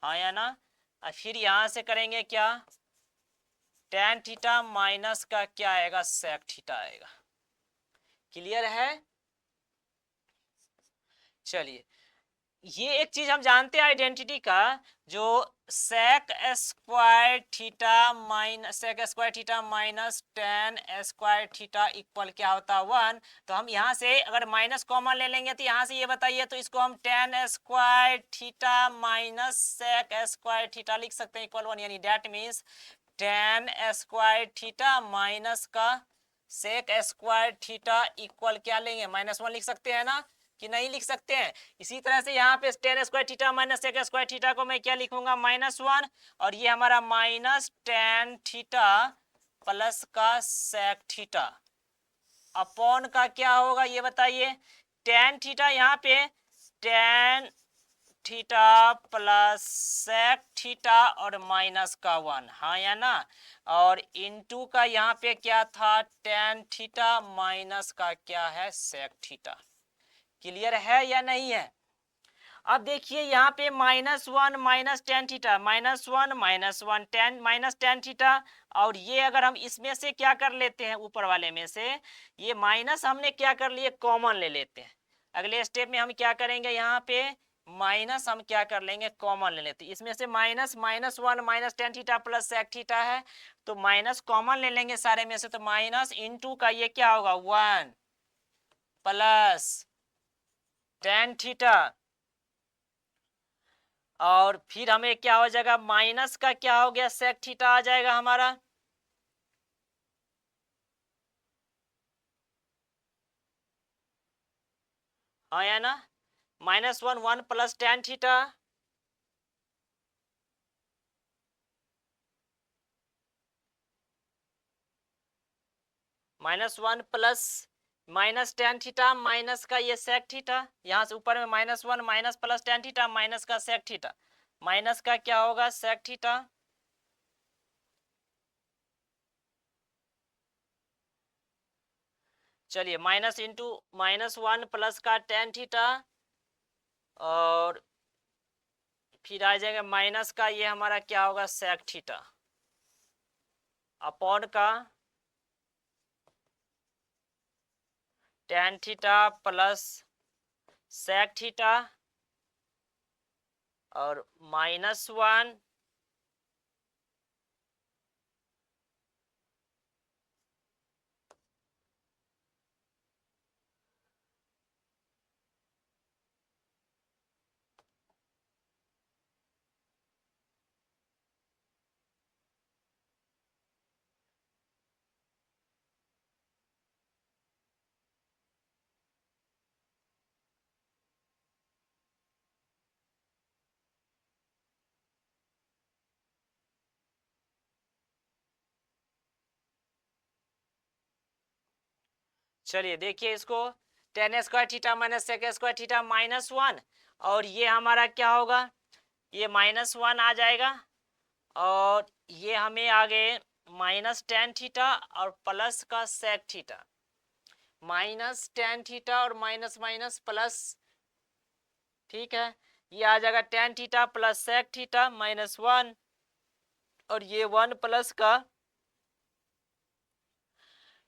हाँ या ना। और फिर यहां से करेंगे क्या, टेन थीटा माइनस का क्या आएगा, सेक थीटा आएगा। क्लियर है। चलिए ये एक चीज हम जानते हैं आइडेंटिटी का, जो sec square theta minus sec square theta minus tan square theta equal क्या होता है, वन। तो हम यहाँ से अगर माइनस कॉमन ले लेंगे तो यहाँ से ये बताइए, तो इसको हम tan square theta minus sec square theta लिख सकते हैं इक्वल वन, यानी that means tan square theta minus का सेक स्क्वायर थीटा इक्वल क्या लेंगे, माइनस वन लिख सकते हैं ना, कि नहीं लिख सकते हैं। इसी तरह से यहाँ पे tan square theta minus sec square theta को मैं क्या लिखूंगा, माइनस वन, और ये हमारा माइनस टेन थीटा प्लस का सेक थीटा अपॉन का क्या होगा ये बताइए, टेन थीटा यहाँ पे tan theta plus sec theta और माइनस का वन, हाँ या ना, और इनटू का यहाँ पे क्या था, टेन थीटा माइनस का क्या है, सेक थीटा। क्लियर है या नहीं है। अब देखिए यहाँ पे minus one minus tan theta, minus one ten minus tan theta, और ये अगर हम इसमें से क्या कर लेते हैं, ऊपर वाले में से ये माइनस हमने क्या कर लिए, कॉमन ले लेते हैं। अगले स्टेप में हम क्या करेंगे, यहाँ पे माइनस हम क्या कर लेंगे, कॉमन ले लेते हैं। इसमें से minus minus one minus tan theta plus sec theta है, तो माइनस कॉमन ले लेंगे सारे में से, तो माइनस इंटू का ये क्या होगा, वन प्लस टेन थीटा, और फिर हमें क्या हो जाएगा, माइनस का क्या हो गया, सेक थीटा आ जाएगा हमारा। हाँ या ना, minus one one plus tan theta, minus one plus minus tan theta minus का ये सेक थीटा, यहाँ से ऊपर में minus one minus plus tan theta minus का सेक थीटा, माइनस का क्या होगा, सेक थीटा। चलिए minus into minus one plus का टेन थीटा, और फिर आ जाएगा माइनस का ये हमारा क्या होगा, सेक थीटा अपॉन का tan theta plus sec theta और माइनस वन चलिए देखिए इसको, tan square theta minus sec square theta minus one, और ये हमारा क्या होगा, ये माइनस वन आ जाएगा, और ये हमें आगे माइनस टेन थीटा और प्लस का sec theta, minus tan theta और माइनस माइनस प्लस, ठीक है, ये आ जाएगा tan theta plus sec theta minus one, और ये वन प्लस का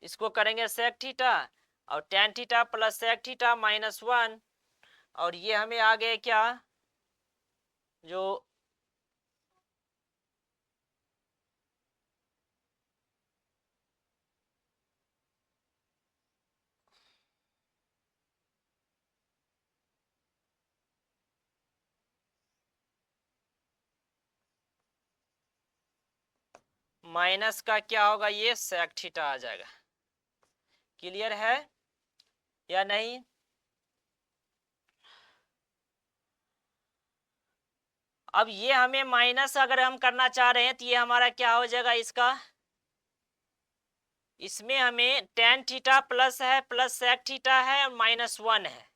इसको करेंगे सेक थीटा, और tan theta plus sec theta minus one, और ये हमें आगे क्या, जो माइनस का क्या होगा, ये सेक थीटा आ जाएगा। क्लियर है या नहीं। अब ये हमें माइनस अगर हम करना चाह रहे हैं तो ये हमारा क्या हो जाएगा इसका, इसमें हमें टेन थीटा प्लस है प्लस सेक थीटा है और -1 है।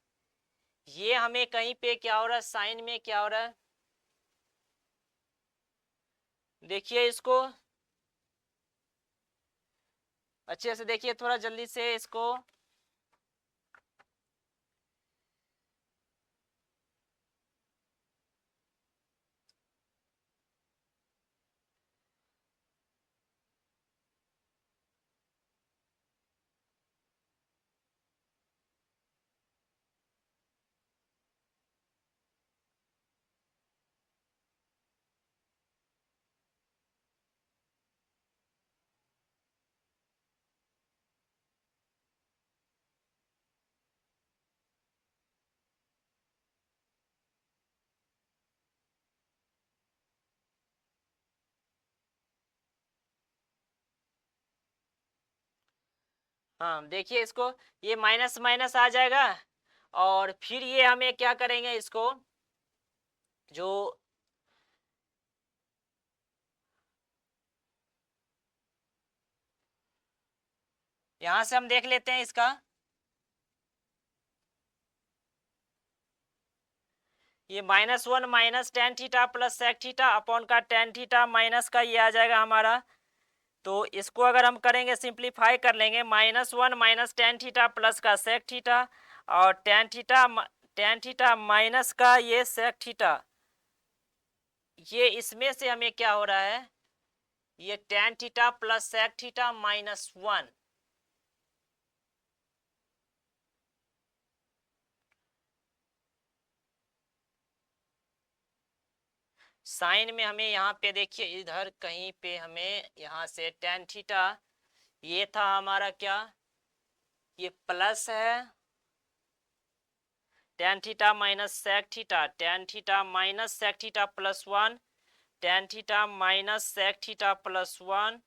ये हमें कहीं पे क्या हो रहा है, साइन में क्या हो रहा है, देखिए इसको अच्छे से देखिए, थोड़ा जल्दी से इसको। हाँ देखिए इसको, ये माइनस माइनस आ जाएगा और फिर ये हमें क्या करेंगे इसको, जो यहां से हम देख लेते हैं इसका, ये -1 minus tan theta plus sec theta upon का टेन थीटा माइनस का ये आ जाएगा हमारा। तो इसको अगर हम करेंगे सिंप्लीफाई कर लेंगे, -1 माइनस टेन थीटा प्लस का सेक थीटा और टेन थीटा माइनस का ये सेक थीटा, ये इसमें से हमें क्या हो रहा है, ये tan theta plus sec theta -1, sine में हमें यहाँ पे देखिए इधर कहीं पे हमें यहाँ से टेन थीटा, ये था हमारा क्या, ये प्लस है tan theta minus sec theta, tan theta minus sec theta +1, tan theta minus sec theta +1,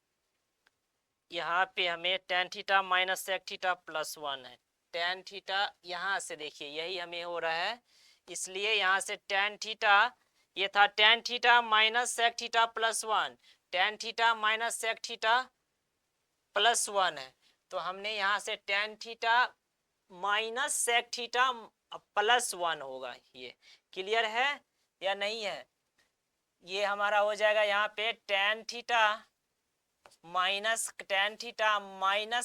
यहाँ पे हमें tan theta minus sec theta +1 है। टेन थीटा यहाँ से देखिए यही हमें हो रहा है, इसलिए यहाँ से टेन थीटा, ये था tan theta minus sec theta +1, tan theta minus sec theta +1 है। तो हमने यहाँ से tan theta minus sec theta +1 होगा। ये क्लियर है या नहीं है, ये हमारा हो जाएगा यहाँ पे टेन थीटा माइनस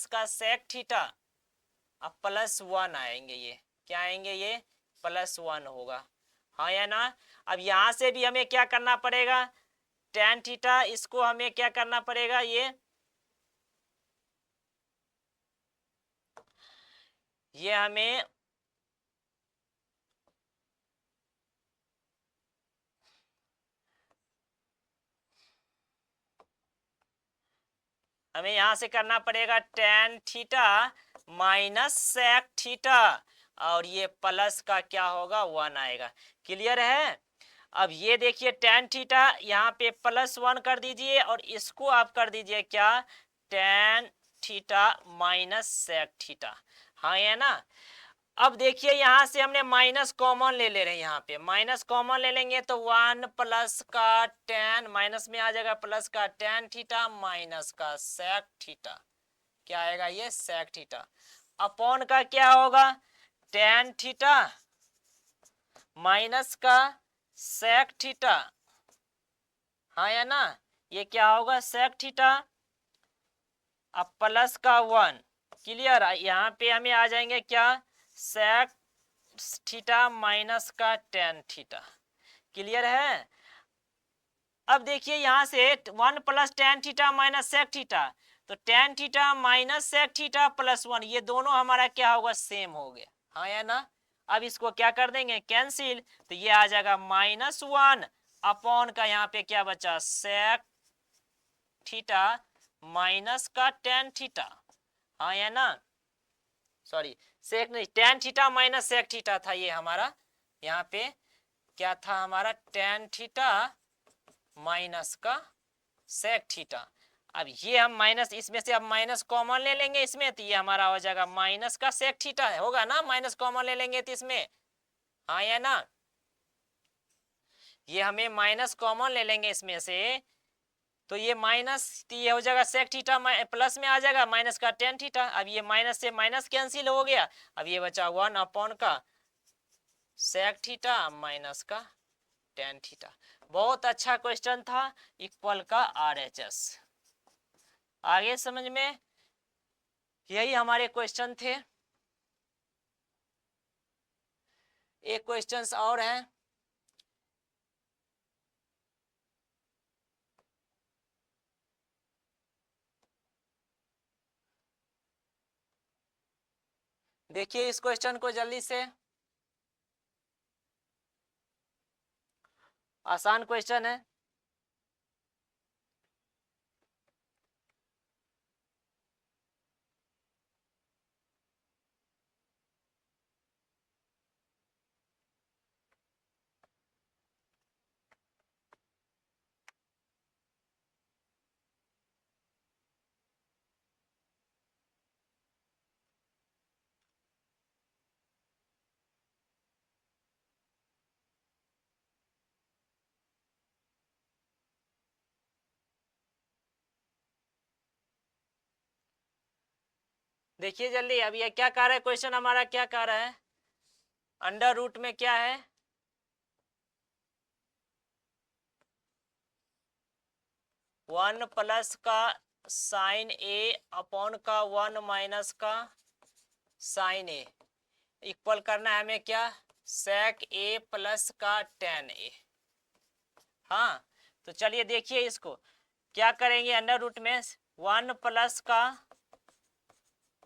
का सेक थीटा अब +1 आएंगे, ये क्या आएंगे, ये +1 होगा, हाँ या ना। अब यहां से भी हमें क्या करना पड़ेगा, टेन थीटा इसको हमें क्या करना पड़ेगा, ये हमें यहां से करना पड़ेगा tan theta minus sec theta और ये प्लस का क्या होगा 1 आएगा। क्लियर है। अब ये देखिए टेन थीटा यहाँ पे +1 कर दीजिए और इसको आप कर दीजिए क्या, tan theta minus sec theta, हाँ है ना। अब देखिए यहां से हमने माइनस कॉमन ले रहे हैं, यहाँ पे माइनस कॉमन ले लेंगे तो 1 प्लस का टेन माइनस में आ जाएगा प्लस का टेन थीटा माइनस का सेक थीटा, क्या आएगा ये सेक थीटा, अपॉन का क्या होगा टेन थीटा माइनस का सेक थीटा, हाँ या ना, ये क्या होगा सेक थीटा अब प्लस का 1। क्लियर, यहाँ पे हमें आ जाएंगे क्या सेक थीटा माइनस का टेन थीटा। क्लियर है। अब देखिए यहां से 1 plus tan theta minus sec theta, तो tan theta minus sec theta +1 ये दोनों हमारा क्या होगा सेम हो गया, हाँ या ना। अब इसको क्या कर देंगे कैंसिल, तो ये आ जाएगा -1 अपॉन का यहाँ पे क्या बचा सेक थीटा माइनस का टेन थीटा, हाँ या ना, सॉरी सेक नहीं tan theta minus sec theta था ये हमारा, यहाँ पे क्या था हमारा टेन थीटा माइनस का सेक थीटा। अब ये हम माइनस इसमें से अब माइनस कॉमन ले लेंगे इसमें, तो ये हमारा हो जाएगा माइनस का सेक थीटा होगा ना, माइनस कॉमन ले लेंगे तो इसमें, हाँ या ना। ये हमें माइनस कॉमन ले लेंगे इसमें से, तो ये माइनस, ये हो जाएगा सेक थीटा, प्लस में आ जाएगा माइनस का टेन थीटा। अब ये माइनस से माइनस कैंसिल हो गया, अब ये बचा 1 का सेक थीटा माइनस का टेन थीटा। बहुत अच्छा क्वेश्चन था, इक्वल का RHS। आगे समझ में, यही हमारे क्वेश्चन थे। एक क्वेश्चंस और हैं। देखिए इस क्वेश्चन को जल्दी से, आसान क्वेश्चन है। देखिए जल्दी, अब ये क्या कह रहा है क्वेश्चन हमारा, क्या कह रहा है, अंडर रूट में क्या है, 1 प्लस का साइन ए अपॉन का 1 माइनस का साइन ए, इक्वल करना है हमें क्या, सेक ए प्लस का टेन ए। हाँ, तो चलिए देखिए इसको क्या करेंगे, अंडर रूट में 1 प्लस का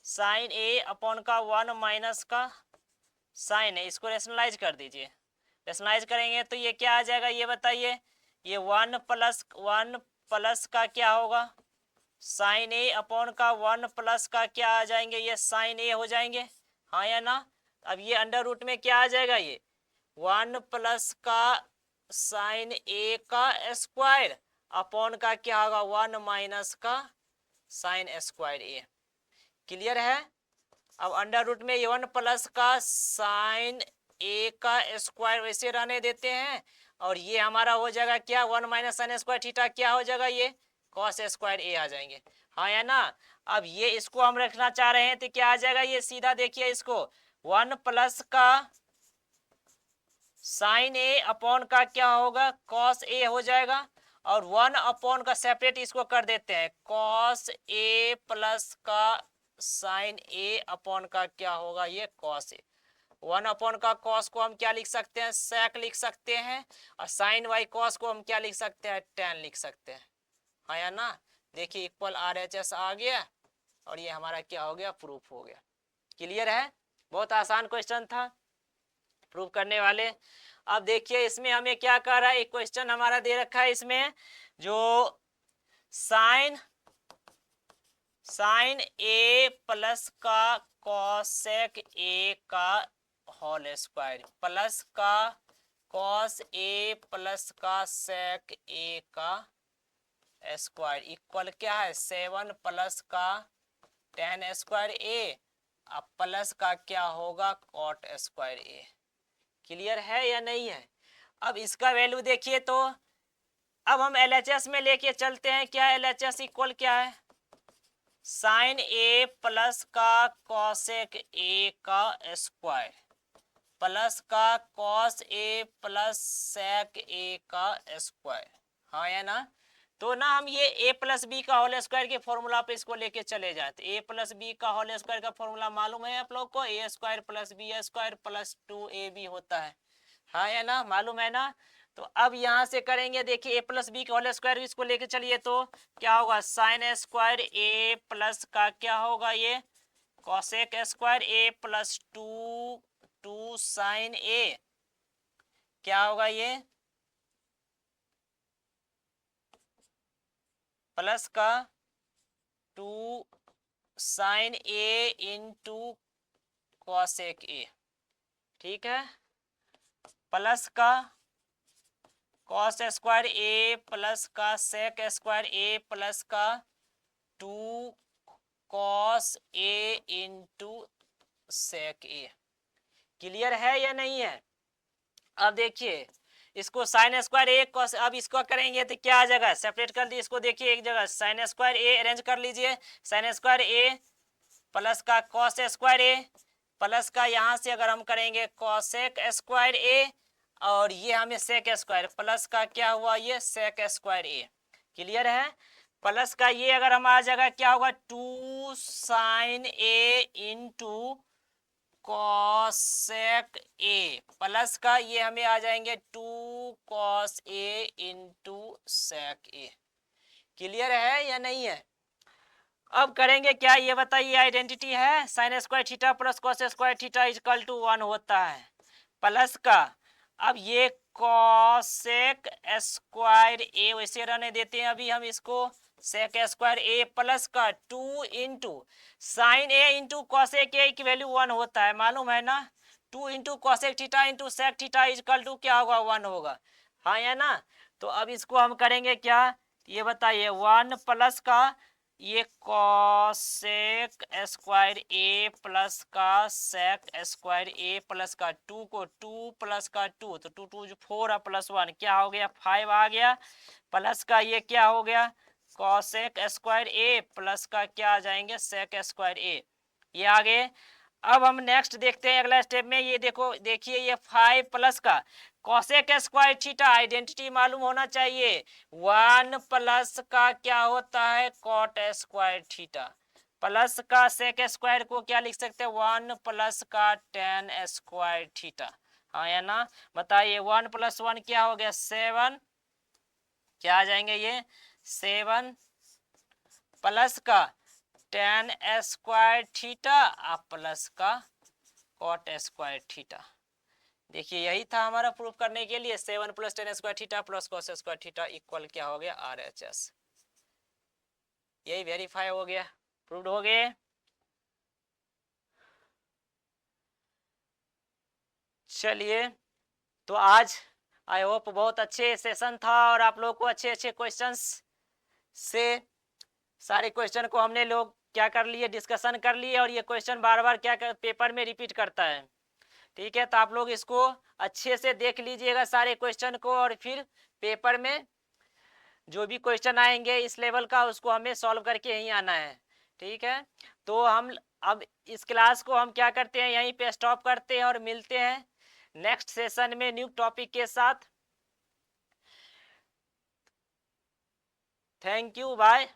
साइन ए अपॉन का 1 माइनस का साइन है, इसको रेशनलाइज कर दीजिए। रेशनलाइज करेंगे तो ये क्या आ जाएगा, ये बताइए, ये 1 प्लस का क्या होगा, साइन ए अपॉन का 1 प्लस का क्या आ जाएंगे, ये साइन ए हो जाएंगे, हाँ या ना। अब ये अंडर रूट में क्या आ जाएगा, ये 1 प्लस का साइन ए का स्क्वायर अपॉन का क्या होगा, 1 माइनस का साइन स्क्वायर ए। क्लियर है। अब अंडर रूट में ये 1 प्लस का साइन ए का स्क्वायर वैसे रहने देते हैं, और ये हमारा हो जाएगा क्या, 1 माइनस साइन स्क्वायर थीटा क्या हो जाएगा, ये कॉस स्क्वायर ए आ जाएंगे, हाँ या ना। अब ये इसको हम रखना चाह रहे हैं तो क्या आ जाएगा, ये सीधा देखिए इसको, 1 प्लस का साइन ए अपॉन का क्या होगा, कॉस ए हो जाएगा, और 1 अपॉन का सेपरेट इसको कर देते हैं, कॉस ए प्लस का साइन ए अपॉन का क्या होगा, ये कॉस ए। 1 अपॉन का कॉस को हम क्या लिख सकते हैं, सेक लिख सकते हैं, और साइन वाई कॉस को हम क्या लिख सकते हैं, टेन लिख सकते हैं, हाँ या ना। देखिए इक्वल RHS आ गया, और ये हमारा क्या हो गया, प्रूफ हो गया। क्लियर है, बहुत आसान क्वेश्चन था प्रूव करने वाले। अब देखिए इसमें हमें क्या कर रहा है, एक क्वेश्चन हमारा दे रखा है इसमें, जो साइन ए प्लस का कॉसेक ए का होल स्क्वायर प्लस का कॉस ए प्लस का सेक ए का स्क्वायर इक्वल क्या है, 7 प्लस का टेन स्क्वायर ए, अब प्लस का क्या होगा, कॉट स्क्वायर ए। क्लियर है या नहीं है। अब इसका वैल्यू देखिए, तो अब हम LHS में लेके चलते हैं, क्या LHS इक्वल क्या है, साइन ए प्लस का कॉसेक ए का स्क्वायर प्लस का कॉस ए प्लस सेक ए का स्क्वायर, हाँ या ना। तो ना हम ये a प्लस बी का होल स्क्वायर के फॉर्मूला पे इसको लेके चले जाए, तो a प्लस बी का होल स्क्वायर का फॉर्मूला मालूम है आप लोग को, a square plus b square plus 2ab होता है, हाँ या ना, मालूम है ना। तो अब यहाँ से करेंगे, देखिए a प्लस बी का होल स्क्वायर इसको लेके चलिए, तो क्या होगा, साइन स्क्वायर a प्लस का क्या होगा, ये cosec square a plus 2 sine a क्या होगा, ये प्लस का 2 sine a into cosec a, ठीक है, प्लस का कॉस स्क्वायर ए प्लस का सेक स्क्वायर ए प्लस का 2 cos a into sec a. Clear है या नहीं है। अब देखिए इसको साइन स्क्वायर ए कॉस, अब इसको करेंगे तो क्या आ जाएगा, सेपरेट कर दिए इसको, देखिए एक जगह साइन स्क्वायर ए अरेंज कर लीजिए, साइन स्क्वायर ए प्लस का कॉस स्क्वायर ए प्लस का यहाँ से अगर हम करेंगे कॉसेक स्क्वायर ए और ये हमें सेक स्क्वायर प्लस का क्या हुआ ये सेक स्क्वायर ए। क्लियर है। प्लस का ये अगर हम आ जाएगा क्या होगा 2 sine a into cosec a plus का ये हमें आ जाएंगे 2 cos a into sec a. Clear है या नहीं है। अब करेंगे क्या ये बताइए, आइडेंटिटी है sine square theta plus cos square theta equal to 1 होता है प्लस का, अब ये कॉसेक स्क्वायर ए वैसे रहने देते हैं, अभी हम इसको सेक स्क्वायर ए प्लस का 2 into sine a into cosec a की वैल्यू 1 होता है मालूम है ना, 2 into cosec theta into sec theta equal to क्या होगा 1 होगा, हाँ या ना। तो अब इसको हम करेंगे क्या ये बताइए 1 प्लस का ये कॉसेक स्क्वायर ए प्लस का सेक स्क्वायर ए प्लस का 2 को 2 प्लस का 2 तो 2 2 4 और प्लस 1 क्या हो गया 5 आ गया, प्लस का ये क्या हो गया कॉसेक स्क्वायर ए प्लस का क्या आ जाएंगे सेक स्क्वायर ए, ये आगे। अब हम नेक्स्ट देखते हैं अगला स्टेप में, ये देखो देखिए ये 5 प्लस का कॉसेक स्क्वायर थीटा आइडेंटिटी मालूम होना चाहिए 1 प्लस का क्या होता है कॉट स्क्वायर थीटा प्लस का सेक स्क्वायर को क्या लिख सकते हैं 1 प्लस का टेन स्क्वायर थीटा, हाँ या ना बताइए 1 प्लस 1 क्या हो गया 7, क्या आ जाएंगे ये 7 प्लस का टेन स्क्वायर थीटा प्लस का कॉट स्क्वायर थीटा। देखिए यही था हमारा प्रूफ करने के लिए 7 plus ten square theta plus cos square theta equal क्या हो गया RHS, यही वेरीफाई हो गया प्रूव्ड हो गए। चलिए तो आज आई होप बहुत अच्छे सेशन था और आप लोग को अच्छे अच्छे क्वेश्चंस से सारे क्वेश्चन को हमने लोग क्या कर लिए डिस्कशन कर लिए और ये क्वेश्चन बार बार क्या पेपर में रिपीट करता है, ठीक है। तो आप लोग इसको अच्छे से देख लीजिएगा सारे क्वेश्चन को और फिर पेपर में जो भी क्वेश्चन आएंगे इस लेवल का उसको हमें सॉल्व करके यहीं आना है, ठीक है। तो हम अब इस क्लास को हम क्या करते हैं यहीं पे स्टॉप करते हैं और मिलते हैं नेक्स्ट सेशन में न्यू टॉपिक के साथ। Thank you bye.